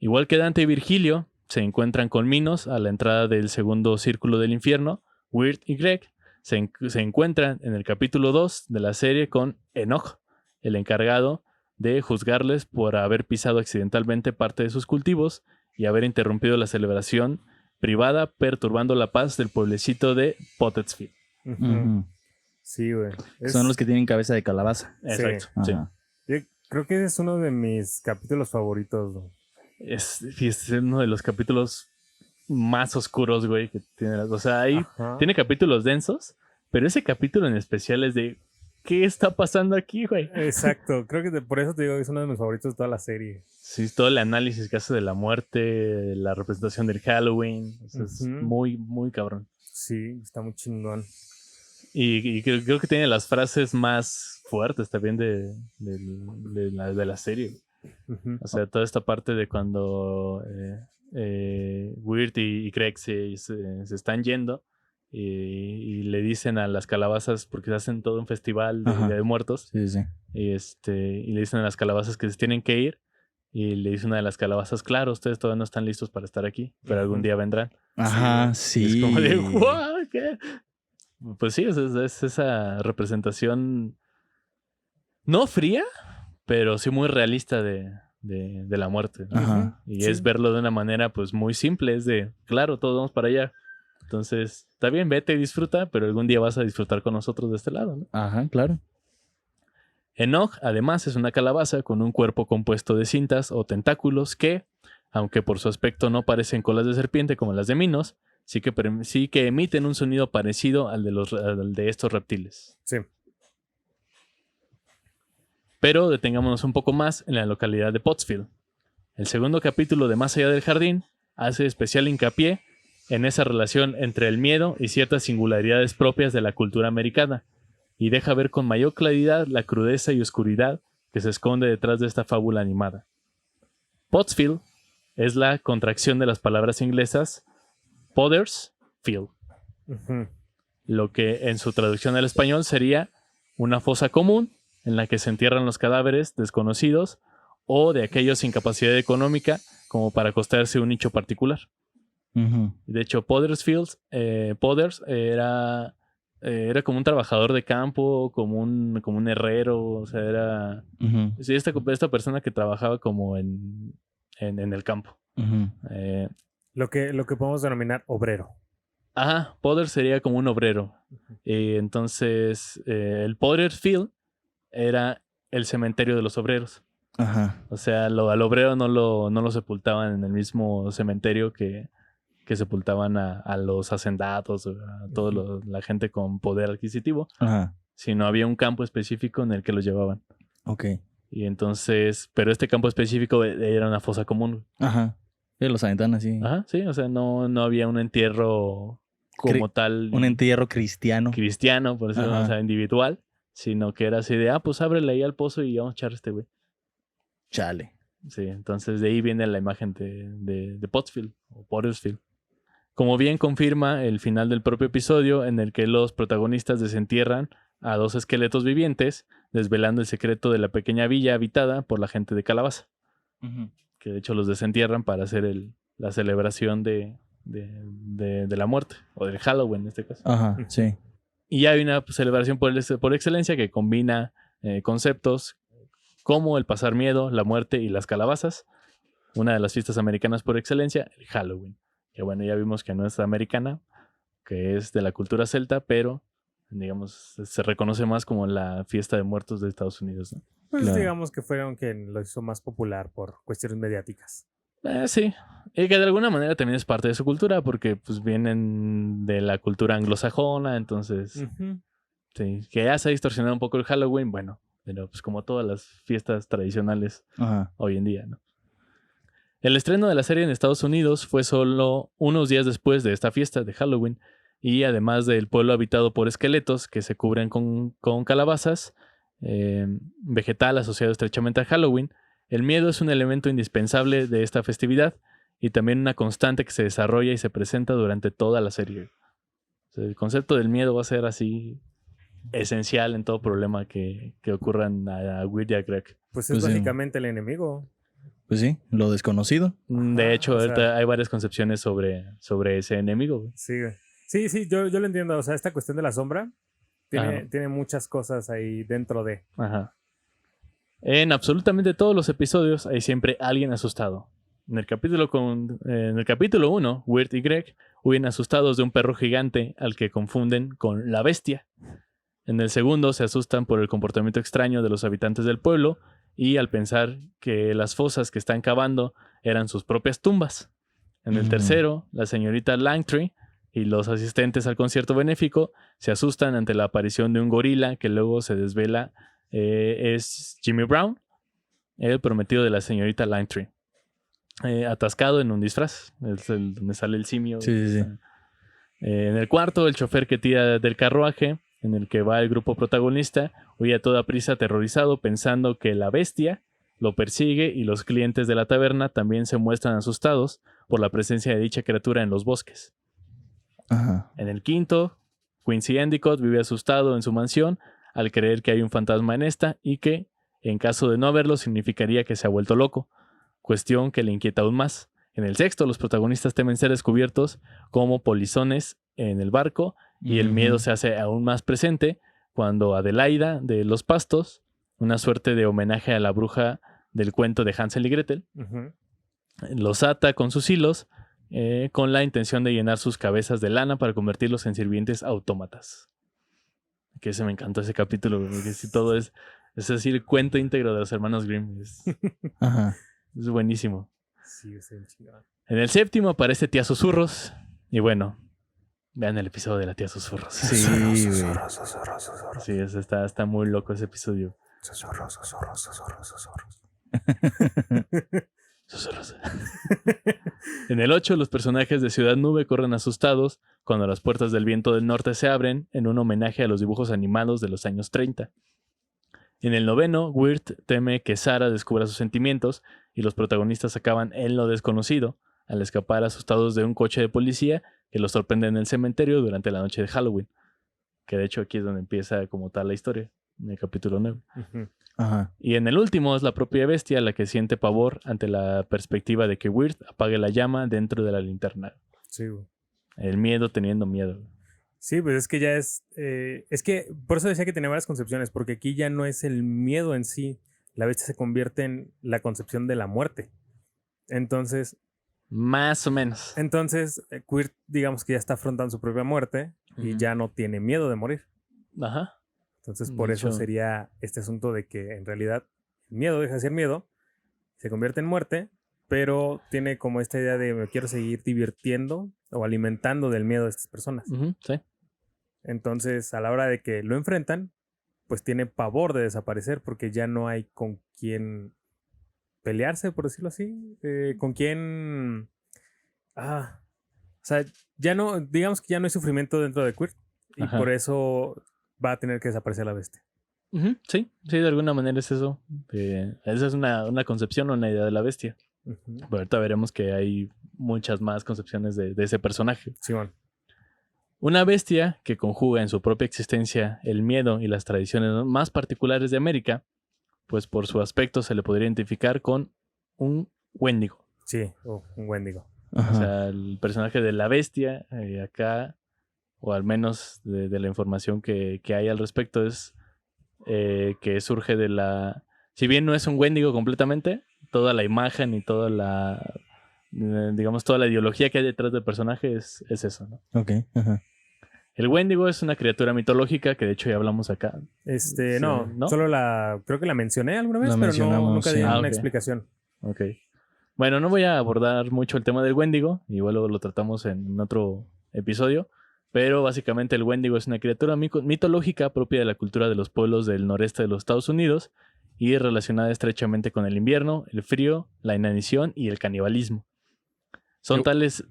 Igual que Dante y Virgilio, se encuentran con Minos a la entrada del segundo círculo del infierno. Weird y Greg se encuentran en el capítulo 2 de la serie con Enoch, el encargado de juzgarles por haber pisado accidentalmente parte de sus cultivos y haber interrumpido la celebración privada, perturbando la paz del pueblecito de Pottersfield. Ujú. Ujú. Sí, güey. Son los que tienen cabeza de calabaza. Exacto. Sí. Ajá. Yo creo que es uno de mis capítulos favoritos. Güey. Es uno de los capítulos más oscuros, güey, que tiene. O sea, ahí Ajá. tiene capítulos densos, pero ese capítulo en especial es de ¿qué está pasando aquí, güey? Exacto. Creo que por eso te digo que es uno de mis favoritos de toda la serie. Sí, todo el análisis que hace de la muerte, la representación del Halloween. O sea, es Ujú. muy, muy cabrón. Sí, está muy chingón. Y creo que tiene las frases más fuertes también de la serie. Ujú. O sea, toda esta parte de cuando Weird y Greg se están yendo y le dicen a las calabazas, porque hacen todo un festival de Ajá. Día de Muertos, Sí, sí. y le dicen a las calabazas que se tienen que ir, y le dice una de las calabazas, claro, ustedes todavía no están listos para estar aquí, pero algún Ujú. día vendrán. Ajá, Y sí. es como de, "What? ¿Qué?". Pues sí, es esa representación no fría, pero sí muy realista de la muerte, ¿no? Ajá. Y Sí. es verlo de una manera pues muy simple, es de, claro, todos vamos para allá. Entonces, está bien, vete y disfruta, pero algún día vas a disfrutar con nosotros de este lado, ¿no? Ajá, claro. Enoch, además, es una calabaza con un cuerpo compuesto de cintas o tentáculos que, aunque por su aspecto no parecen colas de serpiente como las de Minos, sí que emiten un sonido parecido al de estos reptiles. Sí. Pero detengámonos un poco más en la localidad de Pottsville. El segundo capítulo de Más allá del jardín hace especial hincapié en esa relación entre el miedo y ciertas singularidades propias de la cultura americana, y deja ver con mayor claridad la crudeza y oscuridad que se esconde detrás de esta fábula animada. Pottsville es la contracción de las palabras inglesas Potter's Field, Ujú. lo que en su traducción al español sería una fosa común en la que se entierran los cadáveres desconocidos o de aquellos sin capacidad económica como para costearse un nicho particular. Ujú. De hecho, Potters era como un trabajador de campo, como un herrero, o sea, era Ujú. sí, esta persona que trabajaba como en el campo. Ujú. Eh, Lo que podemos denominar obrero. Ajá, Potter sería como un obrero. Entonces, el Potter's Field era el cementerio de los obreros. Ajá. O sea, al obrero no lo sepultaban en el mismo cementerio que sepultaban a los hacendados, a toda la gente con poder adquisitivo, Ajá. sino había un campo específico en el que los llevaban. Ok. Y entonces, pero este campo específico era una fosa común. Ajá. Sí, los aventan así. Ajá, sí, o sea, no había un entierro como tal Un entierro cristiano. cristiano, por eso, Ajá. o sea, individual, sino que era así de, pues ábrele ahí al pozo y vamos a echar este güey. Chale. Sí, entonces de ahí viene la imagen de Pottsville o Pottersfield. Como bien confirma el final del propio episodio, en el que los protagonistas desentierran a 2 esqueletos vivientes, desvelando el secreto de la pequeña villa habitada por la gente de Calabaza. Ujú. Que de hecho los desentierran para hacer la celebración de la muerte, o del Halloween en este caso. Ajá, sí. Y hay una celebración por excelencia que combina conceptos como el pasar miedo, la muerte y las calabazas. Una de las fiestas americanas por excelencia, el Halloween. Que bueno, ya vimos que no es americana, que es de la cultura celta, pero digamos, se reconoce más como la fiesta de muertos de Estados Unidos, ¿no? Pues Claro. digamos que fueron quien lo hizo más popular por cuestiones mediáticas. Sí, y que de alguna manera también es parte de su cultura, porque pues vienen de la cultura anglosajona, entonces Ujú. sí, que ya se ha distorsionado un poco el Halloween, bueno, pero pues como todas las fiestas tradicionales Ajá. hoy en día, ¿no? El estreno de la serie en Estados Unidos fue solo unos días después de esta fiesta de Halloween, y además del pueblo habitado por esqueletos que se cubren con calabazas, vegetal asociado estrechamente a Halloween, el miedo es un elemento indispensable de esta festividad y también una constante que se desarrolla y se presenta durante toda la serie. O sea, el concepto del miedo va a ser así esencial en todo problema que ocurran a Weird y a Greg. Pues es Pues sí. básicamente el enemigo. Pues sí, lo desconocido. De Ajá, hecho, o sea- ahorita hay varias concepciones sobre ese enemigo, güey. Sí, güey. Sí, yo lo entiendo. O sea, esta cuestión de la sombra tiene, Ajá. tiene muchas cosas ahí dentro de. Ajá. En absolutamente todos los episodios hay siempre alguien asustado. En el capítulo 1, Weird y Greg huyen asustados de un perro gigante al que confunden con la bestia. En el segundo se asustan por el comportamiento extraño de los habitantes del pueblo y al pensar que las fosas que están cavando eran sus propias tumbas. En el tercero, la señorita Langtree y los asistentes al concierto benéfico se asustan ante la aparición de un gorila que luego se desvela es Jimmy Brown, el prometido de la señorita Langtree, atascado en un disfraz. Es donde sale el simio. Sí, sí, sí. En el cuarto, el chofer que tira del carruaje en el que va el grupo protagonista, huye a toda prisa aterrorizado pensando que la bestia lo persigue y los clientes de la taberna también se muestran asustados por la presencia de dicha criatura en los bosques. Ajá. En el quinto, Quincy Endicott vive asustado en su mansión al creer que hay un fantasma en esta y que, en caso de no haberlo, significaría que se ha vuelto loco, cuestión que le inquieta aún más. En el sexto, los protagonistas temen ser descubiertos como polizones en el barco y el miedo se hace aún más presente cuando Adelaida de los Pastos, una suerte de homenaje a la bruja del cuento de Hansel y Gretel, Ujú. los ata con sus hilos con la intención de llenar sus cabezas de lana para convertirlos en sirvientes autómatas. Que ese me encantó ese capítulo, porque si todo es así el cuento íntegro de los hermanos Grimm. Ajá. Es buenísimo. Sí, es un chingón. En el séptimo aparece Tía Susurros. Y bueno, vean el episodio de la Tía Susurros. Sí, güey. Sí, está muy loco ese episodio. Susurros. En el 8, los personajes de Ciudad Nube corren asustados cuando las puertas del Viento del Norte se abren en un homenaje a los dibujos animados de los años 30. En el 9, Wirt teme que Sarah descubra sus sentimientos y los protagonistas acaban en lo desconocido al escapar asustados de un coche de policía que los sorprende en el cementerio durante la noche de Halloween. Que de hecho aquí es donde empieza como tal la historia, en el capítulo 9. Ujú. Ajá. Y en el último es la propia bestia la que siente pavor ante la perspectiva de que Wirt apague la llama dentro de la linterna. Sí, güey. El miedo teniendo miedo. Sí, pues es que ya es que por eso decía que tenía varias concepciones, porque aquí ya no es el miedo en sí. La bestia se convierte en la concepción de la muerte. Entonces, Más o menos. Quirt, digamos que ya está afrontando su propia muerte y Ujú. ya no tiene miedo de morir. Ajá. Entonces, De por eso hecho- sería este asunto de que en realidad el miedo deja de ser miedo, se convierte en muerte, pero tiene como esta idea de me quiero seguir divirtiendo o alimentando del miedo de estas personas. Ujú, sí. Entonces, a la hora de que lo enfrentan, pues tiene pavor de desaparecer porque ya no hay con quién pelearse, por decirlo así, con quién... o sea, ya no, digamos que ya no hay sufrimiento dentro de Quirt y Ajá. por eso va a tener que desaparecer la bestia. Ujú, sí, de alguna manera es eso. Esa es una concepción o una idea de la bestia. Ujú. Pero ahorita veremos que hay muchas más concepciones de ese personaje. Simón. Una bestia que conjuga en su propia existencia el miedo y las tradiciones más particulares de América, pues por su aspecto se le podría identificar con un Wendigo. Sí, un Wendigo. Ajá. O sea, el personaje de la bestia acá, o al menos de la información que hay al respecto, es que surge de la... Si bien no es un Wendigo completamente, toda la imagen y toda la... digamos, toda la ideología que hay detrás del personaje es eso, ¿no? Ok. Ajá. El Wendigo es una criatura mitológica que de hecho ya hablamos acá. Sí, No, ¿no? solo creo que la mencioné alguna vez, La pero mencionamos, nunca sí. di una Ah, ok. explicación. Ok. Bueno, no voy a abordar mucho el tema del Wendigo, igual luego lo tratamos en otro episodio, pero básicamente el Wendigo es una criatura mitológica propia de la cultura de los pueblos del noreste de los Estados Unidos y relacionada estrechamente con el invierno, el frío, la inanición y el canibalismo. Son Yo- tales...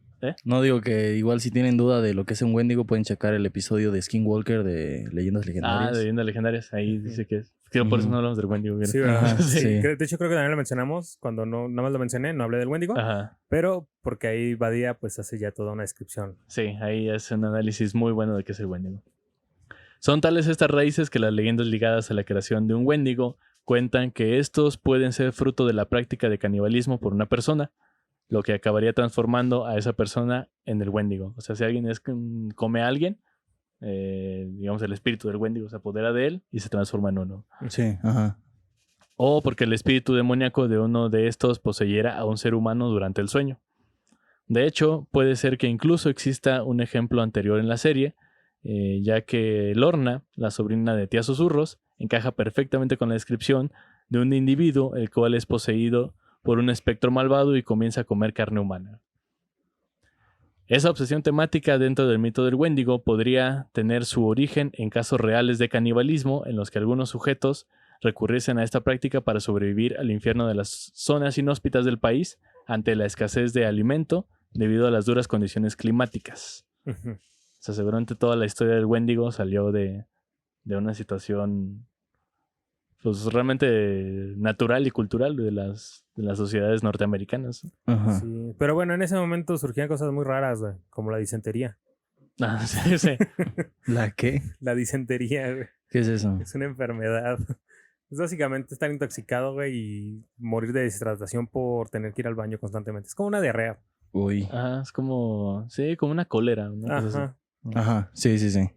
No digo que igual si tienen duda de lo que es un Wendigo pueden checar el episodio de Skinwalker de Leyendas Legendarias. de leyendas legendarias, ahí dice que es... Creo por eso no hablamos del Wendigo. ¿verdad? Sí, ¿verdad? Ajá, Sí. sí. De hecho, creo que también lo mencionamos. Cuando nada más lo mencioné, no hablé del Wendigo. Ajá. Pero porque ahí Badía pues hace ya toda una descripción. Sí, ahí es un análisis muy bueno de qué es el Wendigo. Son tales estas raíces que las leyendas ligadas a la creación de un Wendigo cuentan que estos pueden ser fruto de la práctica de canibalismo por una persona, lo que acabaría transformando a esa persona en el Wendigo. O sea, si alguien come a alguien, digamos el espíritu del Wendigo se apodera de él y se transforma en uno. Sí, ajá. O porque el espíritu demoníaco de uno de estos poseyera a un ser humano durante el sueño. De hecho, puede ser que incluso exista un ejemplo anterior en la serie, ya que Lorna, la sobrina de Tía Susurros, encaja perfectamente con la descripción de un individuo el cual es poseído por un espectro malvado y comienza a comer carne humana. Esa obsesión temática dentro del mito del Wendigo podría tener su origen en casos reales de canibalismo en los que algunos sujetos recurriesen a esta práctica para sobrevivir al infierno de las zonas inhóspitas del país ante la escasez de alimento debido a las duras condiciones climáticas. Ujú. O sea, seguramente toda la historia del Wendigo salió de de una situación pues realmente natural y cultural de las sociedades norteamericanas. Ajá. Sí, pero bueno, en ese momento surgían cosas muy raras, güey, como la disentería. Ah, sí, sí. ¿La qué? La disentería, güey, ¿Qué es eso? es una enfermedad. Es básicamente estar intoxicado, güey, y morir de deshidratación por tener que ir al baño constantemente. Es como una diarrea. Uy. Ajá, es como, sí, como una cólera, una cosa así. Ajá. Ajá. Sí, sí, sí.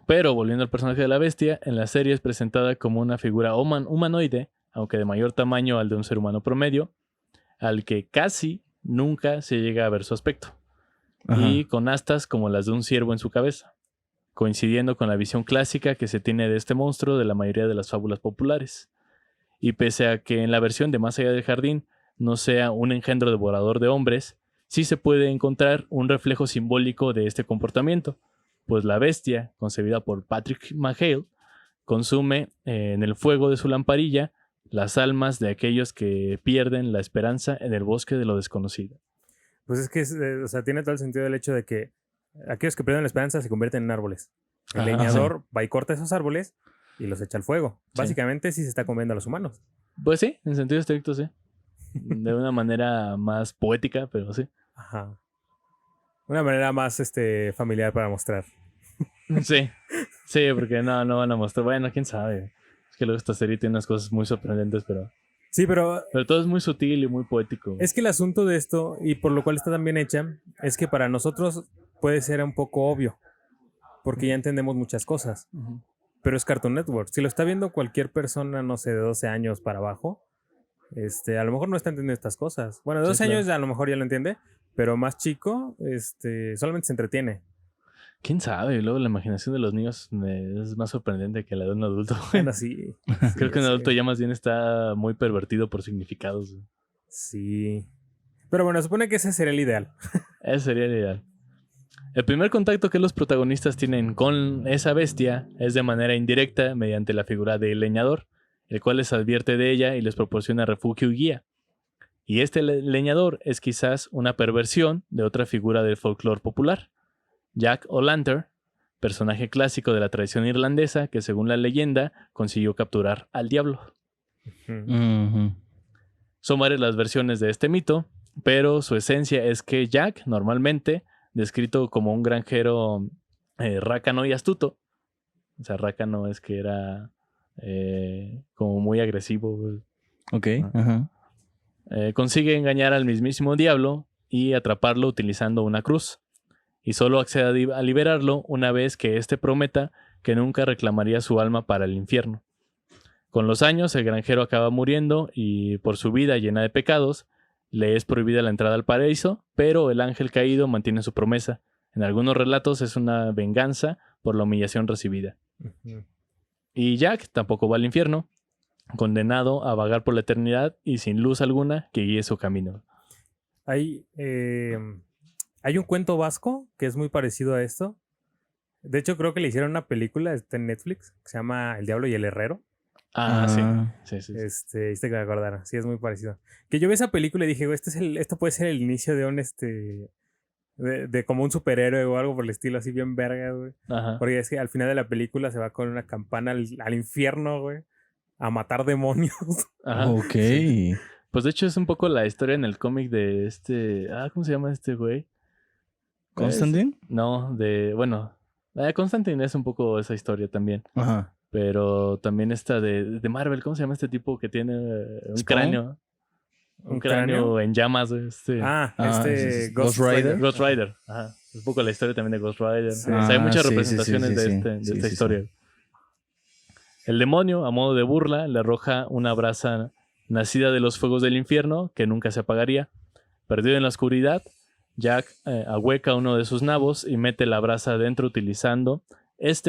Pero volviendo al personaje de la bestia, en la serie es presentada como una figura humanoide, aunque de mayor tamaño al de un ser humano promedio, al que casi nunca se llega a ver su aspecto, Ajá. y con astas como las de un ciervo en su cabeza, coincidiendo con la visión clásica que se tiene de este monstruo de la mayoría de las fábulas populares. Y pese a que en la versión de Más allá del jardín no sea un engendro devorador de hombres, sí se puede encontrar un reflejo simbólico de este comportamiento, pues la bestia, concebida por Patrick McHale, consume en el fuego de su lamparilla las almas de aquellos que pierden la esperanza en el bosque de lo desconocido. Pues es que, o sea, tiene todo el sentido del hecho de que aquellos que pierden la esperanza se convierten en árboles. El Ajá. leñador va y corta esos árboles y los echa al fuego. Sí. Básicamente sí se está comiendo a los humanos. Pues sí, en sentido estricto sí. De una manera más poética, pero sí. Ajá. Una manera más familiar para mostrar. Sí, sí, porque no van a mostrar. Bueno, quién sabe. Es que luego esta serie tiene unas cosas muy sorprendentes, pero Sí, pero todo es muy sutil y muy poético. es que el asunto de esto, y por lo cual está tan bien hecha, es que para nosotros puede ser un poco obvio, porque ya entendemos muchas cosas. Ujú. Pero es Cartoon Network. Si lo está viendo cualquier persona, no sé, de 12 años para abajo, a lo mejor no está entendiendo estas cosas. Bueno, de Sí, 12 claro. años ya a lo mejor ya lo entiende, pero más chico, solamente se entretiene. ¿Quién sabe? Y luego la imaginación de los niños es más sorprendente que la de un adulto. Anda así. Creo que un adulto ya más bien está muy pervertido por significados. Sí. Pero bueno, supone que ese sería el ideal. Ese sería el ideal. El primer contacto que los protagonistas tienen con esa bestia es de manera indirecta mediante la figura del leñador, el cual les advierte de ella y les proporciona refugio y guía. Y este leñador es quizás una perversión de otra figura del folclore popular, Jack O'Lantern, personaje clásico de la tradición irlandesa que según la leyenda consiguió capturar al diablo. Ujú. Son varias las versiones de este mito, pero su esencia es que Jack, normalmente descrito como un granjero rácano y astuto, o sea, rácano es que era como muy agresivo, Ok. Ajá. consigue engañar al mismísimo diablo y atraparlo utilizando una cruz, y solo accede a liberarlo una vez que éste prometa que nunca reclamaría su alma para el infierno. Con los años, el granjero acaba muriendo y por su vida llena de pecados, le es prohibida la entrada al paraíso, pero el ángel caído mantiene su promesa. En algunos relatos es una venganza por la humillación recibida. Y Jack tampoco va al infierno, condenado a vagar por la eternidad y sin luz alguna que guíe su camino. Hay un cuento vasco que es muy parecido a esto. De hecho, creo que le hicieron una película en Netflix que se llama El Diablo y el Herrero. Ah, Ah. sí. Viste que me acordara. Sí, es muy parecido. Que yo vi esa película y dije, güey, esto puede ser el inicio de un de como un superhéroe o algo por el estilo, así bien verga, güey. Ajá. Porque es que al final de la película se va con una campana al infierno, güey, a matar demonios. Ajá. Ok. Sí. Pues de hecho es un poco la historia en el cómic de ¿cómo se llama este güey? ¿Constantine? No, Constantine es un poco esa historia también. Ajá. Pero también esta de Marvel, ¿cómo se llama este tipo que tiene un ¿Spawn? cráneo? Un cráneo en llamas, güey. sí, Ghost Rider. Rider. Ghost Rider. Ajá. Es un poco la historia también de Ghost Rider. Sí. O sea, hay muchas sí, sí, representaciones sí, sí, de sí, esta sí, historia. El demonio, a modo de burla, le arroja una brasa nacida de los fuegos del infierno que nunca se apagaría. Perdido en la oscuridad, Jack ahueca uno de sus nabos y mete la brasa adentro utilizando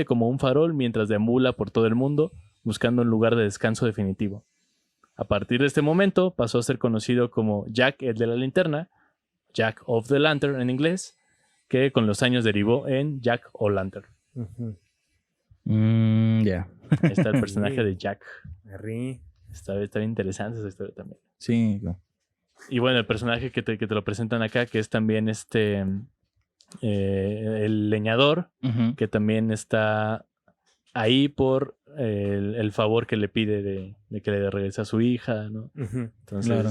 como un farol mientras deambula por todo el mundo buscando un lugar de descanso definitivo. A partir de este momento pasó a ser conocido como Jack el de la linterna, Jack of the Lantern en inglés, que con los años derivó en Jack O'Lantern. Ujú. Ya. Ahí está el personaje de Jack. Arri. Está bien interesante esa historia también. Sí. No. Y bueno, el personaje que te lo presentan acá, que es también el leñador, Ujú. que también está ahí por el favor que le pide de que le regrese a su hija, ¿no? Ujú. Entonces, Claro.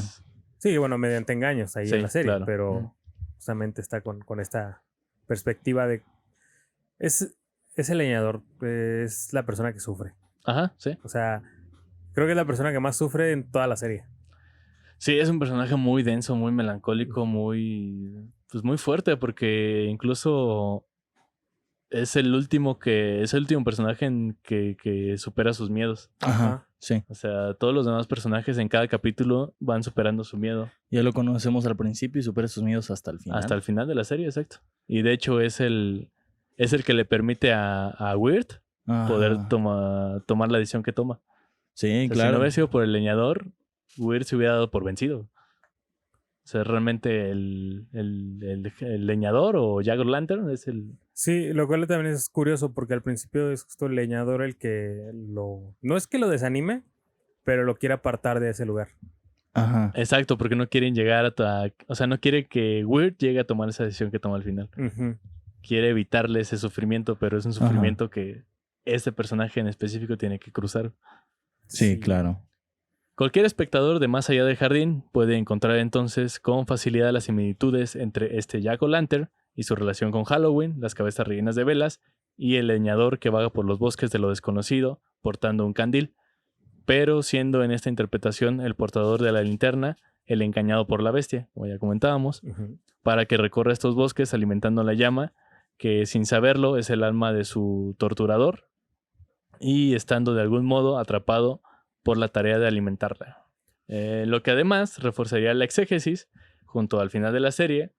Sí, bueno, mediante engaños ahí Sí, en la serie, claro. pero justamente está con esta perspectiva de... Es el leñador, es la persona que sufre. ajá, sí. O sea, creo que es la persona que más sufre en toda la serie. Sí, es un personaje muy denso, muy melancólico, pues muy fuerte, porque incluso es el último personaje que supera sus miedos. Ajá, sí. O sea, todos los demás personajes en cada capítulo van superando su miedo. Ya lo conocemos al principio y supera sus miedos hasta el final. Hasta el final de la serie, exacto. Y de hecho es el que le permite a Weird Ajá. poder tomar la decisión que toma. Sí, O sea, claro. si no hubiera sido por el leñador, Weird se hubiera dado por vencido. O sea, realmente el leñador o Jack O'Lantern es el... Sí, lo cual también es curioso porque al principio es justo el leñador el que lo... No es que lo desanime, pero lo quiere apartar de ese lugar. Ajá. Exacto, porque no quieren llegar o sea, no quiere que Weird llegue a tomar esa decisión que toma al final. Ujú. Quiere evitarle ese sufrimiento, pero es un sufrimiento que este personaje en específico tiene que cruzar. Sí, claro. Cualquier espectador de Más allá del jardín puede encontrar entonces con facilidad las similitudes entre este Jack O'Lantern y su relación con Halloween, las cabezas rellenas de velas, y el leñador que vaga por los bosques de lo desconocido portando un candil, pero siendo en esta interpretación el portador de la linterna el engañado por la bestia, como ya comentábamos, Ujú. para que recorra estos bosques alimentando la llama, que sin saberlo es el alma de su torturador, y estando de algún modo atrapado por la tarea de alimentarla. Lo que además reforzaría la exégesis, junto al final de la serie,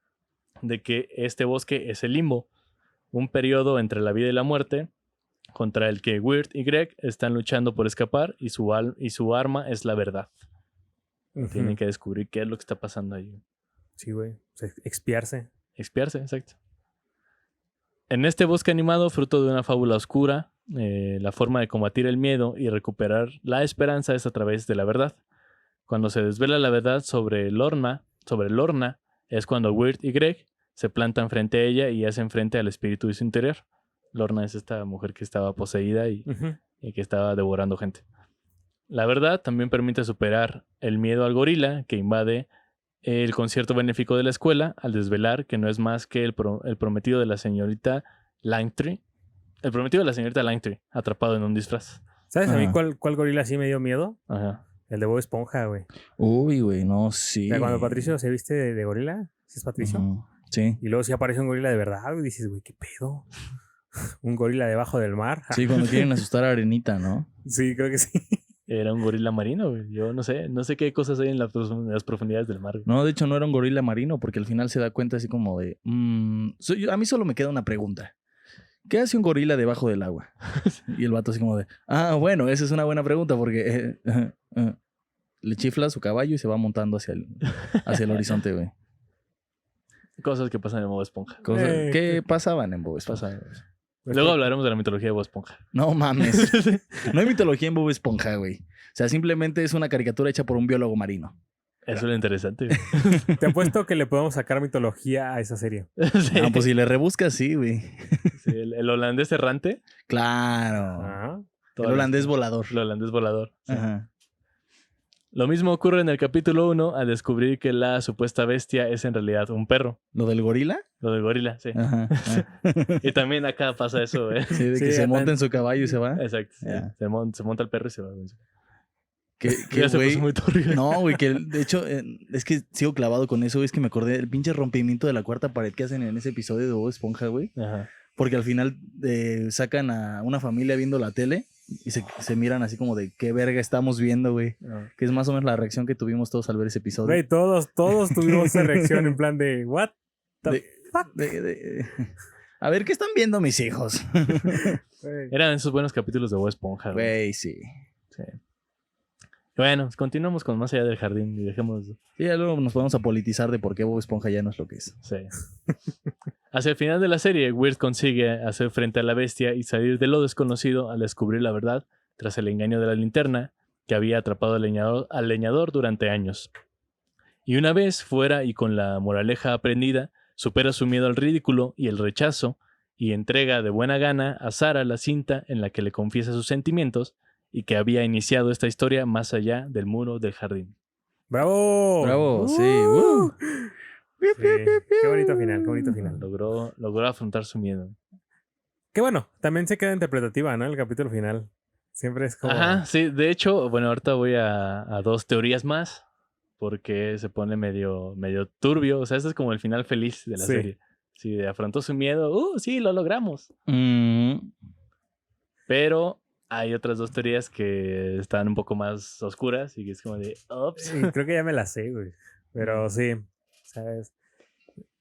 de que este bosque es el limbo, un periodo entre la vida y la muerte, contra el que Weird y Greg están luchando por escapar y su arma es la verdad. Ujú. Tienen que descubrir qué es lo que está pasando ahí. Sí, güey. O sea, expiarse. Expiarse, exacto. En este bosque animado, fruto de una fábula oscura, la forma de combatir el miedo y recuperar la esperanza es a través de la verdad. Cuando se desvela la verdad sobre Lorna, es cuando Weird y Greg se plantan frente a ella y hacen frente al espíritu de su interior. Lorna es esta mujer que estaba poseída y Ujú. que estaba devorando gente. La verdad también permite superar el miedo al gorila que invade el concierto benéfico de la escuela al desvelar que no es más que el prometido de la señorita Langtree. El prometido de la señorita Langtree, atrapado en un disfraz. ¿Sabes a mí Ajá. cuál gorila sí me dio miedo? Ajá. El de Bob Esponja, güey. Uy, güey, no, sí. O sea, cuando Patricio se viste de gorila, ¿sí es Patricio? Ujú. Sí. Y luego sí aparece un gorila de verdad, güey, y dices, güey, ¿qué pedo? Un gorila debajo del mar. Sí, cuando quieren asustar a Arenita, ¿no? Sí, creo que sí. Era un gorila marino, güey. Yo no sé qué cosas hay en las profundidades del mar. Güey. No, de hecho no era un gorila marino porque al final se da cuenta así como de... a mí solo me queda una pregunta. ¿Qué hace un gorila debajo del agua? Y el vato así como de... Bueno, esa es una buena pregunta porque... le chifla su caballo y se va montando hacia el horizonte, güey. Cosas que pasan en Bob Esponja. ¿Qué pasaban en Bob Esponja? Luego hablaremos de la mitología de Bob Esponja. No mames. No hay mitología en Bob Esponja, güey. O sea, simplemente es una caricatura hecha por un biólogo marino. Eso es lo interesante. Güey. Te apuesto que le podemos sacar mitología a esa serie. Sí. Pues si le rebuscas, sí, güey. Sí, el holandés errante. Claro. Ah. El holandés volador. El holandés volador. Sí. Ajá. Lo mismo ocurre en el capítulo 1 al descubrir que la supuesta bestia es en realidad un perro. ¿Lo del gorila? Lo del gorila, sí. Ajá. Y también acá pasa eso, ¿eh? Sí, de que Sí, se andan- monta en su caballo y se va. Exacto. Sí. Ya. Se monta el perro y se va. Güey. Que Ya se güey. puso muy torrido. No, güey, que de hecho, es que sigo clavado con eso. Es que me acordé del pinche rompimiento de la cuarta pared que hacen en ese episodio de Bob Esponja, güey. Ajá. Porque al final sacan a una familia viendo la tele y se miran así como de qué verga estamos viendo, güey. No. Que es más o menos la reacción que tuvimos todos al ver ese episodio. Güey, todos tuvimos esa reacción en plan de, ¿what? De- de- A ver, ¿qué están viendo mis hijos? Güey. Eran esos buenos capítulos de Bob Esponja. Güey. Güey, sí. Sí. Bueno, continuamos con Más allá del jardín y dejemos... Sí, ya luego nos podemos a politizar de por qué Bob Esponja ya no es lo que es. Sí. Hacia el final de la serie, Weird consigue hacer frente a la bestia y salir de lo desconocido al descubrir la verdad tras el engaño de la linterna que había atrapado al leñador durante años. Y una vez fuera y con la moraleja aprendida, supera su miedo al ridículo y el rechazo y entrega de buena gana a Sarah la cinta en la que le confiesa sus sentimientos y que había iniciado esta historia más allá del muro del jardín. ¡Bravo! Bravo, sí. Sí. Qué bonito final, qué bonito final. Logró afrontar su miedo. Qué bueno, también se queda interpretativa, ¿no? El capítulo final. Siempre es como... Ajá, sí, de hecho, bueno, ahorita voy a dos teorías más porque se pone medio turbio. O sea, este es como el final feliz de la Sí. serie. Sí, afrontó su miedo. Sí, lo logramos. Pero hay otras dos teorías que están un poco más oscuras y que es como de, ups. Sí, creo que ya me la sé, güey. Pero sí, ¿sabes?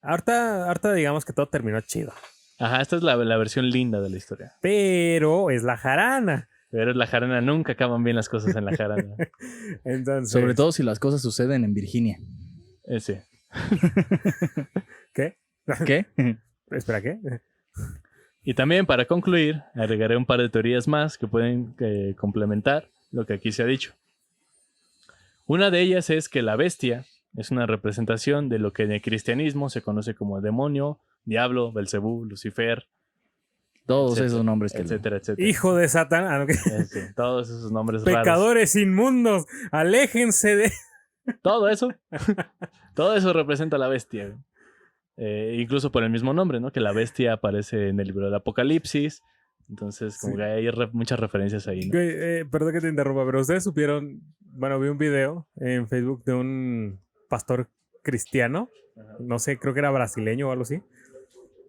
Ahorita digamos que todo terminó chido. Ajá, esta es la versión linda de la historia. Pero es la jarana. Pero en la jarana nunca acaban bien las cosas en la jarana. Entonces... Sobre todo si las cosas suceden en Virginia. Sí. ¿Qué? ¿Qué? Espera, ¿qué? Y también para concluir, agregaré un par de teorías más que pueden complementar lo que aquí se ha dicho. Una de ellas es que la bestia es una representación de lo que en el cristianismo se conoce como demonio, diablo, Belcebú, Lucifer, Todos etcétera, esos nombres que... etcétera, etcétera. Hijo de Satán. Ah, no, ¿qué? Todos esos nombres raros. Pecadores inmundos, aléjense de... Todo eso representa a la bestia. Incluso por el mismo nombre, ¿no? Que la bestia aparece en el libro del Apocalipsis. Entonces, como Sí. que hay muchas referencias ahí, ¿no? Güey, perdón que te interrumpa, pero ustedes supieron... Bueno, vi un video en Facebook de un pastor cristiano. No sé, creo que era brasileño o algo así.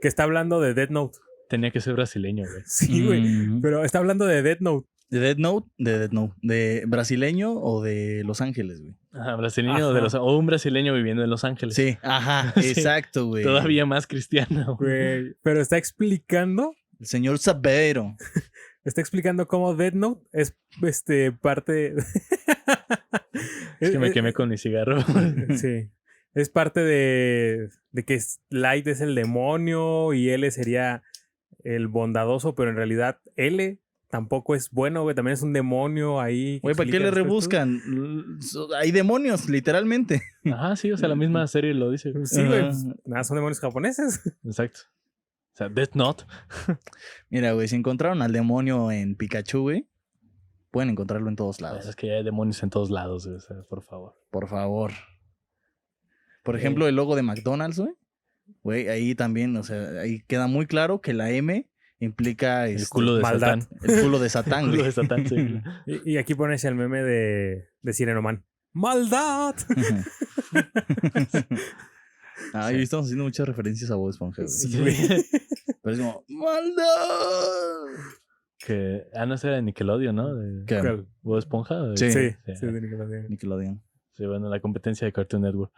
Que está hablando de Death Note. Tenía que ser brasileño, güey. Sí, güey. Pero está hablando de Death Note. ¿De Death Note? De Death Note. ¿De brasileño o de Los Ángeles, güey? Ajá, brasileño Ajá. o un brasileño viviendo en Los Ángeles. Sí, ajá, Sí. exacto, güey. Todavía más cristiano. Güey. Pero está explicando El señor Sabero. cómo Death Note es parte... Es que me quemé con mi cigarro. Sí. Es parte de que Light es el demonio y L sería el bondadoso, pero en realidad L tampoco es bueno, güey. También es un demonio ahí. que Güey, ¿para qué explica le respecto. rebuscan? Hay demonios, literalmente. Ajá, sí, o sea, la misma serie lo dice. güey. Sí, güey. Ajá. Pues, nada, son demonios japoneses. Exacto. O sea, Death Note. Mira, güey, si encontraron al demonio en Pikachu, güey, pueden encontrarlo en todos lados. Es que ya hay demonios en todos lados, güey, o sea, por favor. Por favor. Por ejemplo, el logo de McDonald's, güey. Güey, ahí también, o sea, ahí queda muy claro que la M implica El culo de maldad. Satán. el culo de Satán, El culo güey. de Satán, sí. Y aquí pones el meme de Sirenoman. ¡Maldad! Ahí estamos haciendo muchas referencias a Bob Esponja, güey. Sí, güey. Pero es como, ¡maldad! Que, no sé, era de Nickelodeon, ¿no? De ¿Qué? ¿Cuál? Bob Esponja. Sí. Sí, Sí. sí, de Nickelodeon. Nickelodeon. Sí, bueno, la competencia de Cartoon Network.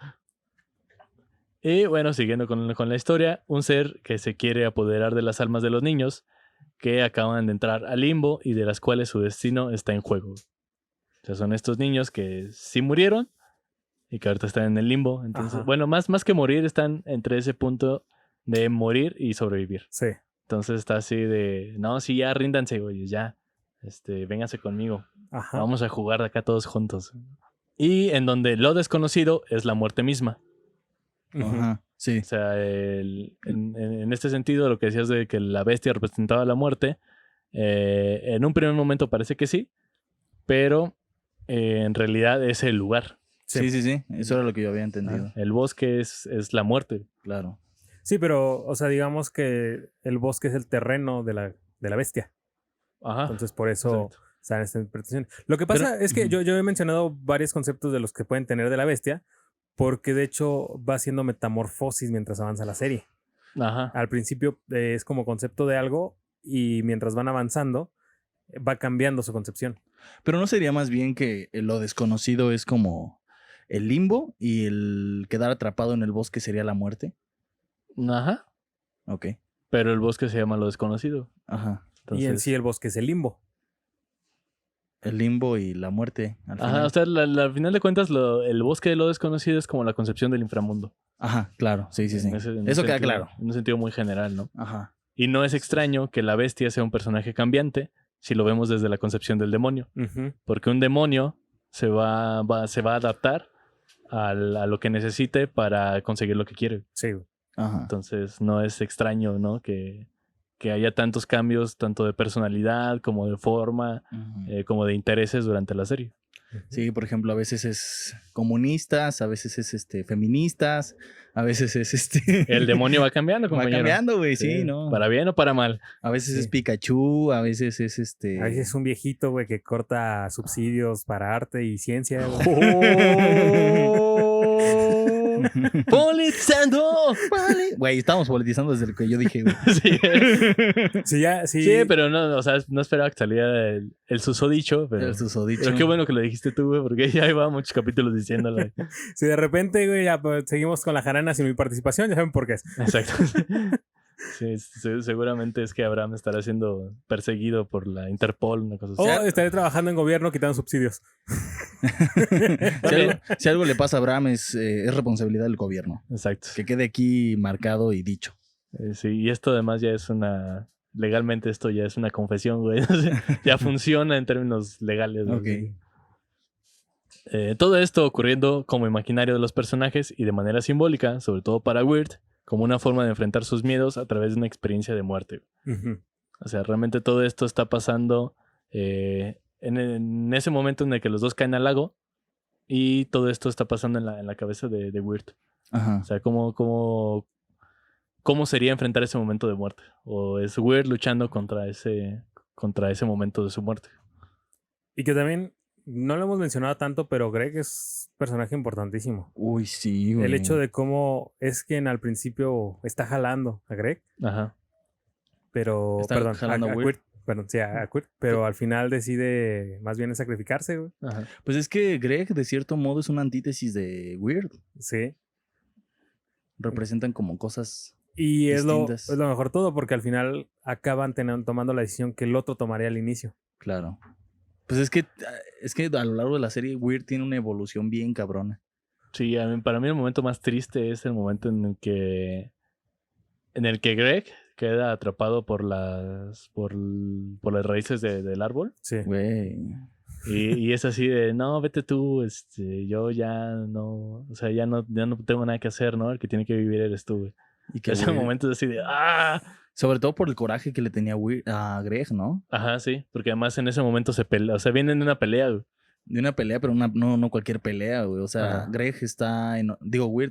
Y bueno, siguiendo con la historia, un ser que se quiere apoderar de las almas de los niños que acaban de entrar al limbo y de las cuales su destino está en juego. O sea, son estos niños que sí murieron y que ahorita están en el limbo. Entonces, Ajá. bueno, más que morir, están entre ese punto de morir y sobrevivir. Sí. Entonces está así de, no, sí, ya ríndanse, güey, ya. Vénganse conmigo. Ajá. Vamos a jugar de acá todos juntos. Y en donde lo desconocido es la muerte misma. Ujú. Ajá, sí. O sea, en este sentido, lo que decías de que la bestia representaba la muerte, en un primer momento parece que sí, pero en realidad es el lugar. Sí, sí, sí. Eso era lo que yo había entendido. El bosque es la muerte. Claro. Sí, pero, o sea, digamos que el bosque es el terreno de la bestia. Ajá. Entonces, por eso Exacto. está en esta interpretación. Lo que pasa es que Ujú. yo he mencionado varios conceptos de los que pueden tener de la bestia, porque de hecho va haciendo metamorfosis mientras avanza la serie. Ajá. Al principio es como concepto de algo y mientras van avanzando va cambiando su concepción. Pero no sería más bien que lo desconocido es como el limbo y el quedar atrapado en el bosque sería la muerte. Ajá. Ok. Pero el bosque se llama lo desconocido. Ajá. Y en Entonces, sí el bosque es el limbo. El limbo y la muerte al ajá, final. o sea, al final de cuentas, el bosque de lo desconocido es como la concepción del inframundo. Ajá, claro. Sí, sí, sí. En ese Eso queda sentido, claro. En un sentido muy general, ¿no? Ajá. Y no es extraño que la bestia sea un personaje cambiante si lo vemos desde la concepción del demonio. Ujú. Porque un demonio se va a adaptar a lo que necesite para conseguir lo que quiere. Sí. Ajá. Entonces no es extraño, ¿no? Que haya tantos cambios, tanto de personalidad como de forma, Ujú. como de intereses durante la serie. Sí, por ejemplo, a veces es comunistas, a veces es feministas, a veces es El demonio va cambiando, Va compañero. cambiando, güey, sí, ¿no? ¿Para bien o para mal? A veces es Sí. Pikachu, a veces es A veces es un viejito, güey, que corta subsidios para arte y ciencia, güey. ¡Oh! ¡Politizando! Güey, estamos politizando desde lo que yo dije, güey. Sí. Sí, Sí, pero no, o sea, no esperaba que saliera el susodicho, pero... El susodicho. Pero qué bueno que lo dijiste tú, güey, porque ya iba muchos capítulos diciéndolo. si de repente, güey, ya pues, seguimos con la jarana sin mi participación, ya saben por qué es. Exacto. Sí, seguramente es que Abraham estará siendo perseguido por la Interpol, una cosa O así. estaré trabajando en gobierno quitando subsidios. Si algo le pasa a Abraham es responsabilidad del gobierno. Exacto. Que quede aquí marcado y dicho. Sí, y esto además ya es una... Legalmente esto ya es una confesión, güey. Ya funciona en términos legales. ¿no? Ok. Todo esto ocurriendo como imaginario de los personajes y de manera simbólica, sobre todo para Weird, como una forma de enfrentar sus miedos a través de una experiencia de muerte. Ujú. O sea, realmente todo esto está pasando en ese momento en el que los dos caen al lago y todo esto está pasando en la cabeza de Weird. Ajá. O sea, ¿cómo sería enfrentar ese momento de muerte? O es Weird luchando contra ese momento de su muerte. Y que también, no lo hemos mencionado tanto, pero Greg es personaje importantísimo. Uy, sí, güey. El hecho de cómo es quien al principio está jalando a Greg, Ajá. pero, Está perdón, jalando a Weird. Perdón, sí, a Quirt, pero al final decide más bien sacrificarse, güey. Ajá. Pues es que Greg, de cierto modo, es una antítesis de Weird. Sí. Representan como cosas Y es lo distintas. mejor todo, porque al final acaban tomando la decisión que el otro tomaría al inicio. Claro. Pues es que a lo largo de la serie, Weird tiene una evolución bien cabrona. Sí, para mí el momento más triste es el momento en el que Greg queda atrapado por las raíces del árbol. Sí. Güey. Y es así de, no, vete tú, yo ya no, o sea, ya no tengo nada que hacer, ¿no? El que tiene que vivir eres tú, güey. Y que Ese Weird- momento es así de, ¡ah! Sobre todo por el coraje que le tenía a Greg, ¿no? Ajá, sí, porque además en ese momento se pelea, o sea, vienen de una pelea, güey. De una pelea, pero no cualquier pelea, güey. O sea, Ajá. Weird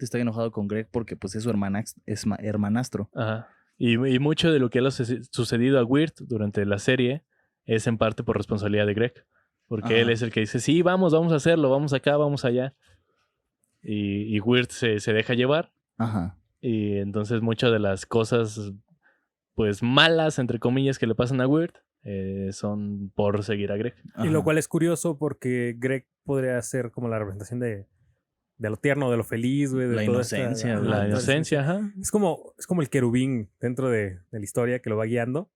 está enojado con Greg porque pues es su hermanastro. Ajá. Y mucho de lo que le ha sucedido a Weird durante la serie es en parte por responsabilidad de Greg. Porque Ajá. él es el que dice, sí, vamos a hacerlo, vamos acá, vamos allá. Y Weird se deja llevar. Ajá. Y entonces muchas de las cosas, pues malas, entre comillas, que le pasan a Weird son por seguir a Greg. Y lo Ajá. cual es curioso porque Greg podría ser como la representación de lo tierno, de lo feliz, güey. De La toda inocencia, esta- güey. La ajá, inocencia, ajá. Es como el querubín dentro de la historia que lo va guiando.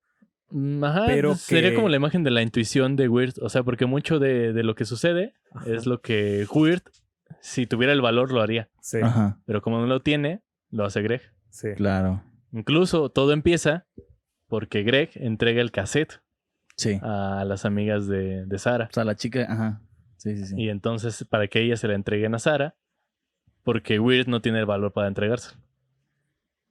Ajá, Pero pues, sería que- como la imagen de la intuición de Weird. O sea, porque mucho de lo que sucede Ajá. es lo que Weird, si tuviera el valor, lo haría. Sí, Ajá. Pero como no lo tiene, lo hace Greg. sí. Claro. Incluso todo empieza porque Greg entrega el cassette Sí. a las amigas de Sara. O sea, la chica, ajá. Sí, sí, sí. Y entonces, para que ellas se la entreguen a Sara, porque Weird no tiene el valor para entregárselo.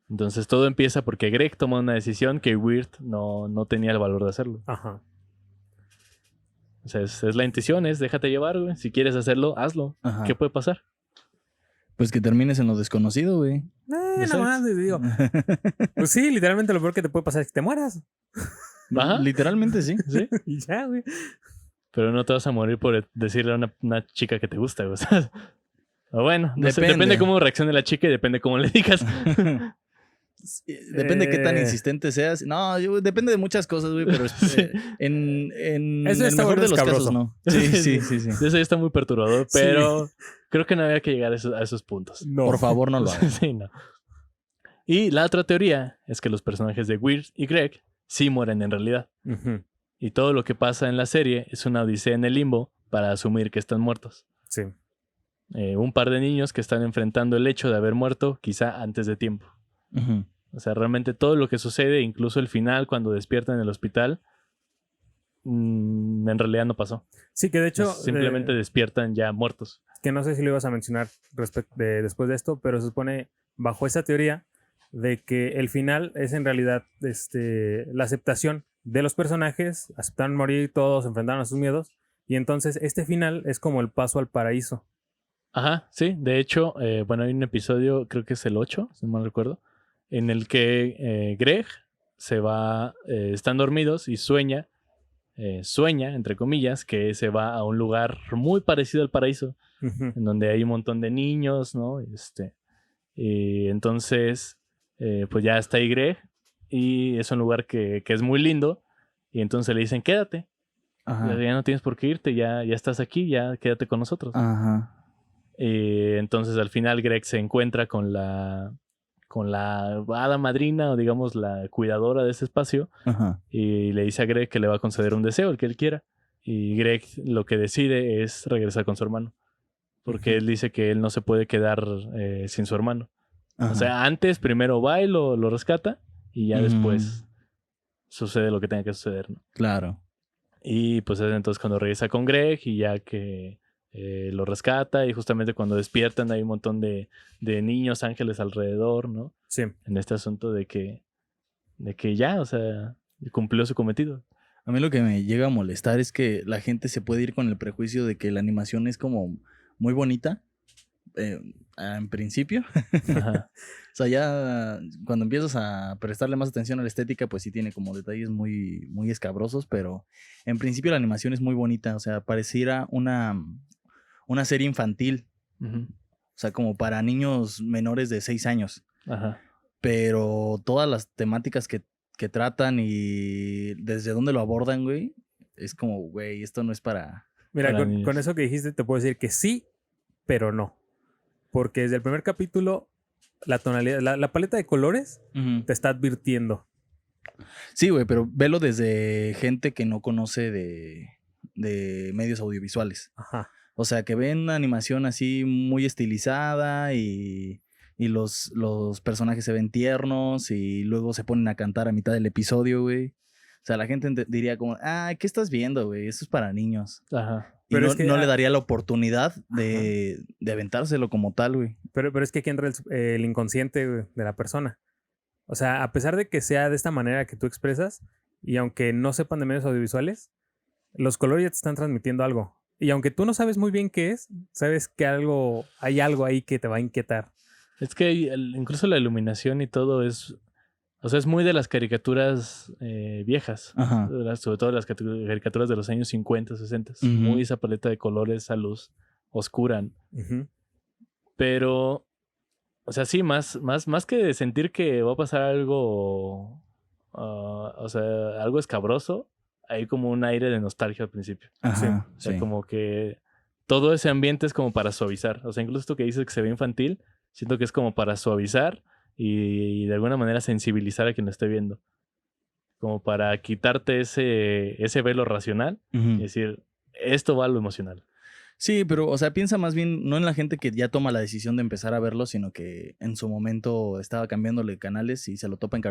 Entonces todo empieza porque Greg toma una decisión que Weird no tenía el valor de hacerlo. Ajá. O sea, es la intuición, es déjate llevar, güey. Si quieres hacerlo, hazlo. Ajá. ¿Qué puede pasar? Pues que termines en lo desconocido, güey. Exacto. Nada más, digo. Pues sí, literalmente lo peor que te puede pasar es que te mueras. Ajá. Literalmente sí. Sí. Y ya, güey. Pero no te vas a morir por decirle a una chica que te gusta, güey. O sea, o bueno, no sé, Depende. depende cómo reaccione la chica y depende cómo le digas. Depende de qué tan insistente seas. No, depende de muchas cosas, güey, pero Sí. en Eso el está mejor bueno, de los escabroso. casos no. Sí, sí. Eso ya está muy perturbador, Sí. pero creo que no había que llegar a esos puntos. No. Por favor, no lo hagas. Sí, no. Y la otra teoría es que los personajes de Weird y Greg sí mueren en realidad. Ujú. Y todo lo que pasa en la serie es una odisea en el limbo para asumir que están muertos. Sí. Un par de niños que están enfrentando el hecho de haber muerto quizá antes de tiempo. Ujú. O sea, realmente todo lo que sucede, incluso el final cuando despiertan en el hospital, en realidad no pasó. Sí, que de hecho, Simplemente despiertan ya muertos. que no sé si lo ibas a mencionar después de esto, pero se supone, bajo esa teoría, de que el final es en realidad la aceptación de los personajes, aceptaron morir, todos se enfrentaron a sus miedos, y entonces este final es como el paso al paraíso. Ajá, sí. De hecho, bueno, hay un episodio, creo que es el 8, si no mal recuerdo, en el que Greg se va, están dormidos y sueña, entre comillas, que se va a un lugar muy parecido al paraíso, Ujú. en donde hay un montón de niños, ¿no? Y entonces, pues ya está ahí Greg, y es un lugar que es muy lindo, y entonces le dicen, quédate, Ajá. ya no tienes por qué irte, ya estás aquí, ya quédate con nosotros. Ajá. Entonces al final Greg se encuentra con la hada madrina, o digamos la cuidadora de ese espacio, Ajá. y le dice a Greg que le va a conceder un deseo, el que él quiera. Y Greg lo que decide es regresar con su hermano, porque Ujú. él dice que él no se puede quedar sin su hermano. Ajá. O sea, antes primero va y lo rescata, y ya después sucede lo que tenga que suceder, ¿no? Claro. Y pues es entonces cuando regresa con Greg, y ya que lo rescata, y justamente cuando despiertan hay un montón de niños ángeles alrededor, ¿no? Sí. En este asunto de que ya, o sea, cumplió su cometido. A mí lo que me llega a molestar es que la gente se puede ir con el prejuicio de que la animación es como muy bonita, en principio. Ajá. O sea, ya cuando empiezas a prestarle más atención a la estética, pues sí tiene como detalles muy, muy escabrosos, pero en principio la animación es muy bonita. O sea, pareciera una serie infantil. Ujú. O sea, como para niños menores de 6 años. Ajá. Pero todas las temáticas que tratan y desde dónde lo abordan, güey, es como, güey, esto no es para... Mira, Para con niños. eso que dijiste te puedo decir que sí, pero no. Porque desde el primer capítulo, la tonalidad, la paleta de colores te está advirtiendo. Sí, güey, pero velo desde gente que no conoce de medios audiovisuales. Ajá. O sea, que ven una animación así muy estilizada y los personajes se ven tiernos y luego se ponen a cantar a mitad del episodio, güey. O sea, la gente diría como, ah, ¿qué estás viendo, güey? Eso es para niños. Ajá. Y Pero no, es que, no le daría la oportunidad de aventárselo como tal, güey. Pero es que aquí entra el inconsciente, güey, de la persona. O sea, a pesar de que sea de esta manera que tú expresas, y aunque no sepan de medios audiovisuales, los colores ya te están transmitiendo algo. Y aunque tú no sabes muy bien qué es, sabes que hay algo ahí que te va a inquietar. Es que incluso la iluminación y todo es, o sea, es muy de las caricaturas viejas. Ajá. Sobre todo las caricaturas de los años 50, 60. Ujú. Muy esa paleta de colores, esa luz oscura. Ujú. Pero, o sea, sí, más que sentir que va a pasar algo, o sea, algo escabroso, hay como un aire de nostalgia al principio. Ajá. O sea, Sí. como que todo ese ambiente es como para suavizar. O sea, incluso esto que dices que se ve infantil, siento que es como para suavizar y de alguna manera sensibilizar a quien lo esté viendo. Como para quitarte ese velo racional y Ujú. decir, esto va a lo emocional. Sí, pero, o sea, piensa más bien no en la gente que ya toma la decisión de empezar a verlo, sino que en su momento estaba cambiándole canales y se lo topa en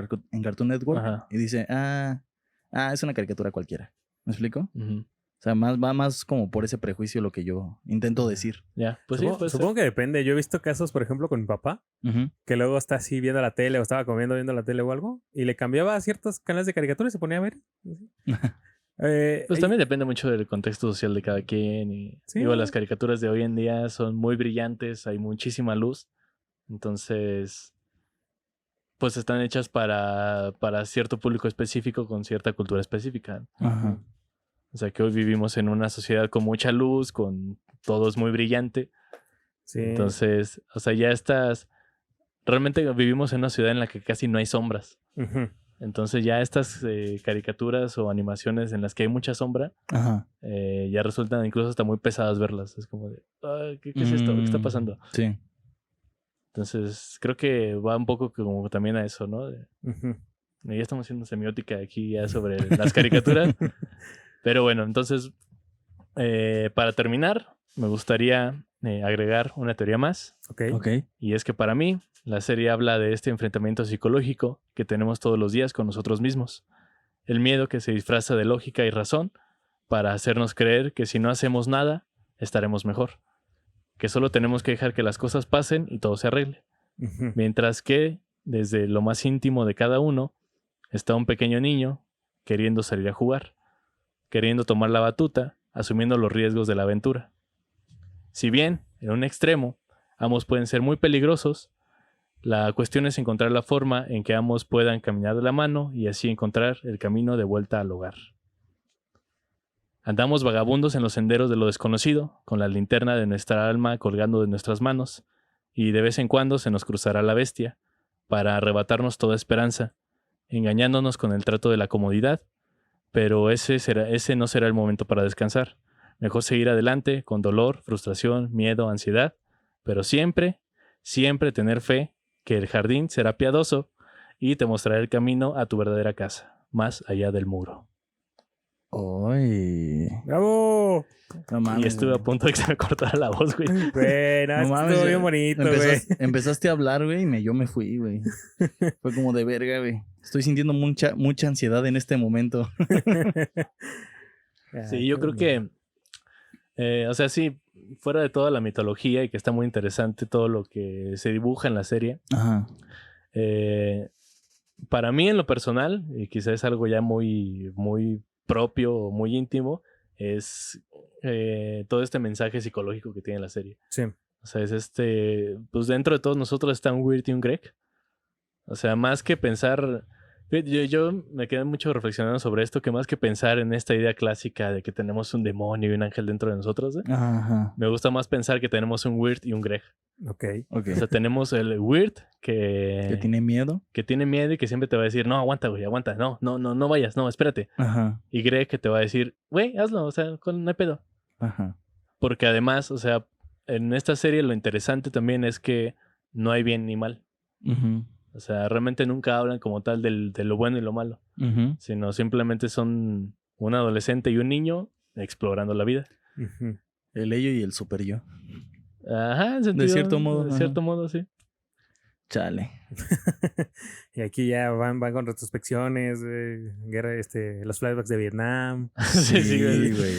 Cartoon Network Ajá. y dice, es una caricatura cualquiera. ¿Me explico? Ujú. O sea, va más como por ese prejuicio lo que yo intento decir. Ya, pues sí, puede ser. Supongo que depende. Yo he visto casos, por ejemplo, con mi papá, Ujú. que luego está así viendo la tele o estaba comiendo viendo la tele o algo, y le cambiaba a ciertos canales de caricaturas y se ponía a ver. Pues también depende mucho del contexto social de cada quien. Y Sí. digo, las caricaturas de hoy en día son muy brillantes, hay muchísima luz. Entonces, pues están hechas para cierto público específico con cierta cultura específica. Ajá. O sea, que hoy vivimos en una sociedad con mucha luz, con todo es muy brillante. Sí. Entonces, o sea, realmente vivimos en una ciudad en la que casi no hay sombras. Ujú. Entonces ya estas caricaturas o animaciones en las que hay mucha sombra, Ajá. ya resultan incluso hasta muy pesadas verlas. Es como de, ¿qué es esto? ¿Qué está pasando? Sí. Entonces, creo que va un poco como también a eso, ¿no? Ujú. Ya estamos haciendo semiótica aquí ya sobre las caricaturas. Pero bueno, entonces, para terminar, me gustaría agregar una teoría más. Ok. Ok. Y es que para mí, la serie habla de este enfrentamiento psicológico que tenemos todos los días con nosotros mismos. El miedo que se disfraza de lógica y razón para hacernos creer que si no hacemos nada, estaremos mejor. Que solo tenemos que dejar que las cosas pasen y todo se arregle. Ujú. Mientras que desde lo más íntimo de cada uno, está un pequeño niño queriendo salir a jugar, queriendo tomar la batuta, asumiendo los riesgos de la aventura. Si bien, en un extremo, ambos pueden ser muy peligrosos, la cuestión es encontrar la forma en que ambos puedan caminar de la mano y así encontrar el camino de vuelta al hogar. Andamos vagabundos en los senderos de lo desconocido, con la linterna de nuestra alma colgando de nuestras manos, y de vez en cuando se nos cruzará la bestia, para arrebatarnos toda esperanza, engañándonos con el trato de la comodidad, pero ese no será el momento para descansar. Mejor seguir adelante con dolor, frustración, miedo, ansiedad, pero siempre, siempre tener fe que el jardín será piadoso y te mostrará el camino a tu verdadera casa, más allá del muro. ¡Ay! ¡Bravo! No mames, Y estuve a güey. punto de que se me cortara la voz, güey. Güey, no, No es que mames, estuvo ya bien bonito, güey. Empezaste a hablar, güey, y yo me fui, güey. Fue como de verga, güey. Estoy sintiendo mucha ansiedad en este momento. Sí, yo creo que, o sea, sí, fuera de toda la mitología y que está muy interesante todo lo que se dibuja en la serie, Ajá. para mí en lo personal, y quizás es algo ya muy, muy propio o muy íntimo, es todo este mensaje psicológico que tiene la serie. Sí. O sea, es pues dentro de todos nosotros está un Weird y un Greg. O sea, más que pensar, yo me quedé mucho reflexionando sobre esto, que más que pensar en esta idea clásica de que tenemos un demonio y un ángel dentro de nosotros, Ajá. me gusta más pensar que tenemos un Weird y un Greg. Ok. Ok. O sea, tenemos el Weird ¿Que tiene miedo? que tiene miedo y que siempre te va a decir, no, aguanta, güey, aguanta, no vayas, no, espérate. Ajá. Y Greg que te va a decir, güey, hazlo, o sea, no hay pedo. Ajá. Porque además, o sea, en esta serie lo interesante también es que no hay bien ni mal. Ujú. O sea, realmente nunca hablan como tal de lo bueno y lo malo, Ujú. sino simplemente son un adolescente y un niño explorando la vida. Ujú. El ello y el super yo. Ajá, en sentido, cierto modo, De ajá. cierto modo, sí. Chale. Y aquí ya van con retrospecciones, guerra, los flashbacks de Vietnam. Sí, güey. güey.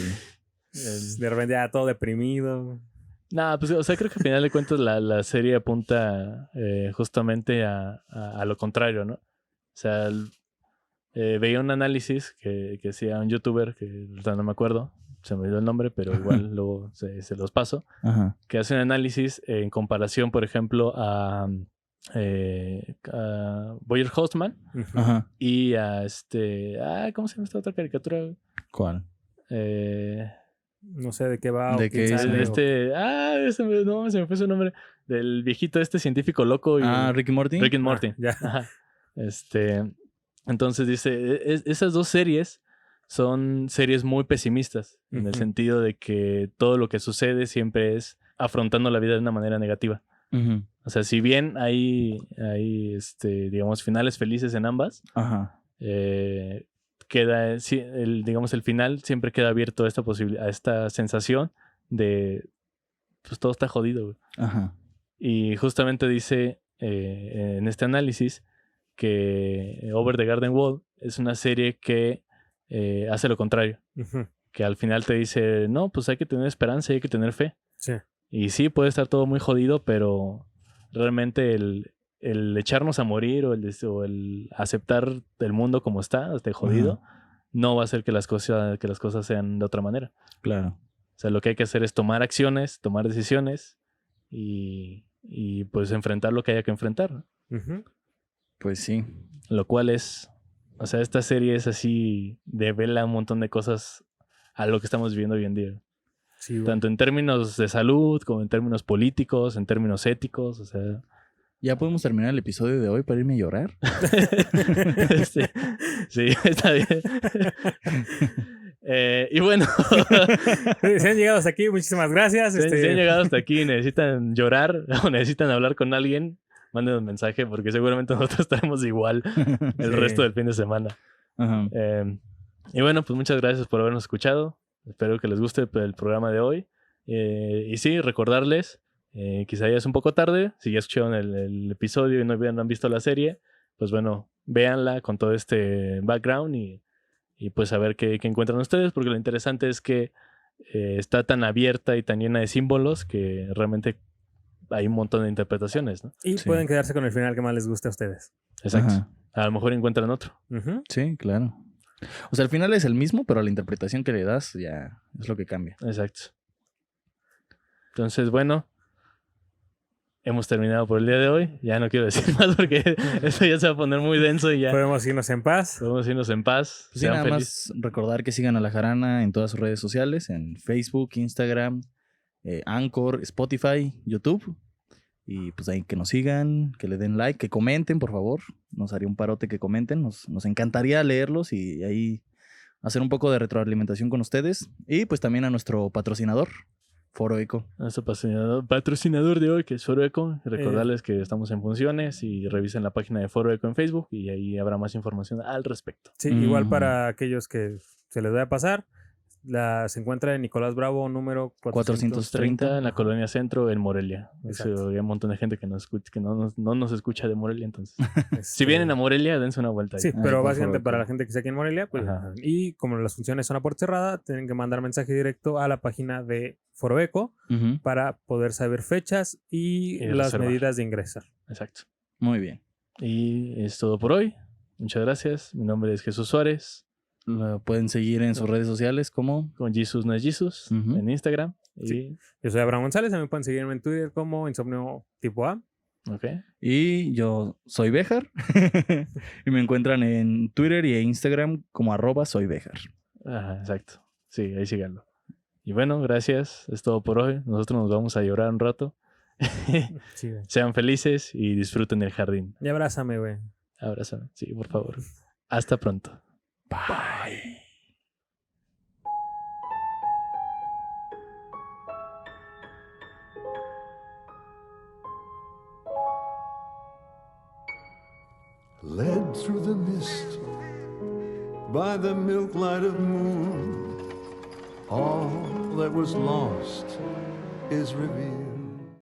De repente ya todo deprimido. Nah, pues, o sea, creo que al final de cuentas la serie apunta justamente a lo contrario, ¿no? O sea, veía un análisis que hacía un youtuber, que ahorita no me acuerdo, se me olvidó el nombre, pero igual luego se los paso, Ajá. que hace un análisis en comparación, por ejemplo, a Boyer Horseman Ujú. Ajá. y a ¿cómo se llama esta otra caricatura? ¿Cuál? No sé de qué va. ¿De o quién qué es? sale, No, se me fue su nombre. Del viejito científico loco. Ricky Morty. Rick and Morty. ya. Ajá. Entonces dice, esas dos series son series muy pesimistas, en el Ujú. sentido de que todo lo que sucede siempre es afrontando la vida de una manera negativa. Ujú. O sea, si bien hay digamos, finales felices en ambas, Ajá. queda, digamos, el final siempre queda abierto a esta posibilidad, a esta sensación de, pues todo está jodido, güey. Ajá. Y justamente dice en este análisis que Over the Garden Wall es una serie que hace lo contrario, Ujú. que al final te dice, no, pues hay que tener esperanza y hay que tener fe. Sí. Y sí, puede estar todo muy jodido, pero realmente el echarnos a morir o el aceptar el mundo como está, hasta jodido, no va a hacer que las cosas sean de otra manera. Claro. O sea, lo que hay que hacer es tomar acciones, tomar decisiones y pues enfrentar lo que haya que enfrentar, ¿no? Ujú. Pues sí. Lo cual es, o sea, esta serie es así, devela un montón de cosas a lo que estamos viviendo hoy en día. Sí, güey. Tanto en términos de salud, como en términos políticos, en términos éticos, o sea... ¿Ya podemos terminar el episodio de hoy para irme a llorar? Sí, está bien. Y bueno, Si han llegado hasta aquí, muchísimas gracias. si han llegado hasta aquí y necesitan llorar o necesitan hablar con alguien, manden un mensaje porque seguramente nosotros estaremos igual el Sí. resto del fin de semana. Ajá. Y bueno, pues muchas gracias por habernos escuchado. Espero que les guste el programa de hoy. Y sí, recordarles, quizá ya es un poco tarde, si ya escucharon el episodio y no han visto la serie, pues bueno, véanla con todo este background y pues a ver qué encuentran ustedes, porque lo interesante es que está tan abierta y tan llena de símbolos que realmente hay un montón de interpretaciones, ¿no? Y Sí. pueden quedarse con el final que más les guste a ustedes. Exacto. Ajá. A lo mejor encuentran otro. Ujú. Sí, claro. O sea, al final es el mismo, pero la interpretación que le das ya es lo que cambia. Exacto. Entonces, bueno, hemos terminado por el día de hoy. Ya no quiero decir más porque esto ya se va a poner muy denso y ya Podemos irnos en paz. podemos irnos en paz. Pues sí, Sean nada felices. más recordar que sigan a La Jarana en todas sus redes sociales, en Facebook, Instagram, Anchor, Spotify, YouTube. Y pues ahí que nos sigan, que le den like, que comenten, por favor. Nos haría un parote que comenten. Nos encantaría leerlos y ahí hacer un poco de retroalimentación con ustedes. Y pues también a nuestro patrocinador, Foro Eco. Nuestro patrocinador de hoy, que es Foro Eco. Recordarles que estamos en funciones y revisen la página de Foro Eco en Facebook y ahí habrá más información al respecto. Sí, igual Mm. para aquellos que se les vaya a pasar, se encuentra en Nicolás Bravo, número 430 en la Colonia Centro, en Morelia. Exacto. Hay un montón de gente que, no nos escucha de Morelia, entonces. Si Este, vienen a Morelia, dense una vuelta ahí. Sí, Ahí, pero por básicamente favor, para claro. la gente que está aquí en Morelia, pues, Ajá. y como las funciones son a puerta cerrada, tienen que mandar mensaje directo a la página de Foro Eco Ujú. para poder saber fechas y Y las reservar. medidas de ingresar. Exacto. Muy bien. Y es todo por hoy. Muchas gracias. Mi nombre es Jesús Suárez, Lo pueden seguir en sus redes sociales como... con Jesus No es Jesus, Ujú. en Instagram. Y, Sí. Yo soy Abraham González, también pueden seguirme en Twitter como Insomnio Tipo A. ok. Y yo soy Béjar. Y me encuentran en Twitter y Instagram como @soybéjar. Ajá, exacto. Sí, ahí síganlo. Y bueno, gracias. Es todo por hoy. Nosotros nos vamos a llorar un rato. Sí, güey. Sean felices y disfruten el jardín. Y abrázame, güey. Abrázame. Sí, por favor. Hasta pronto. Bye. Led through the mist by the milk light of moon, all that was lost is revealed.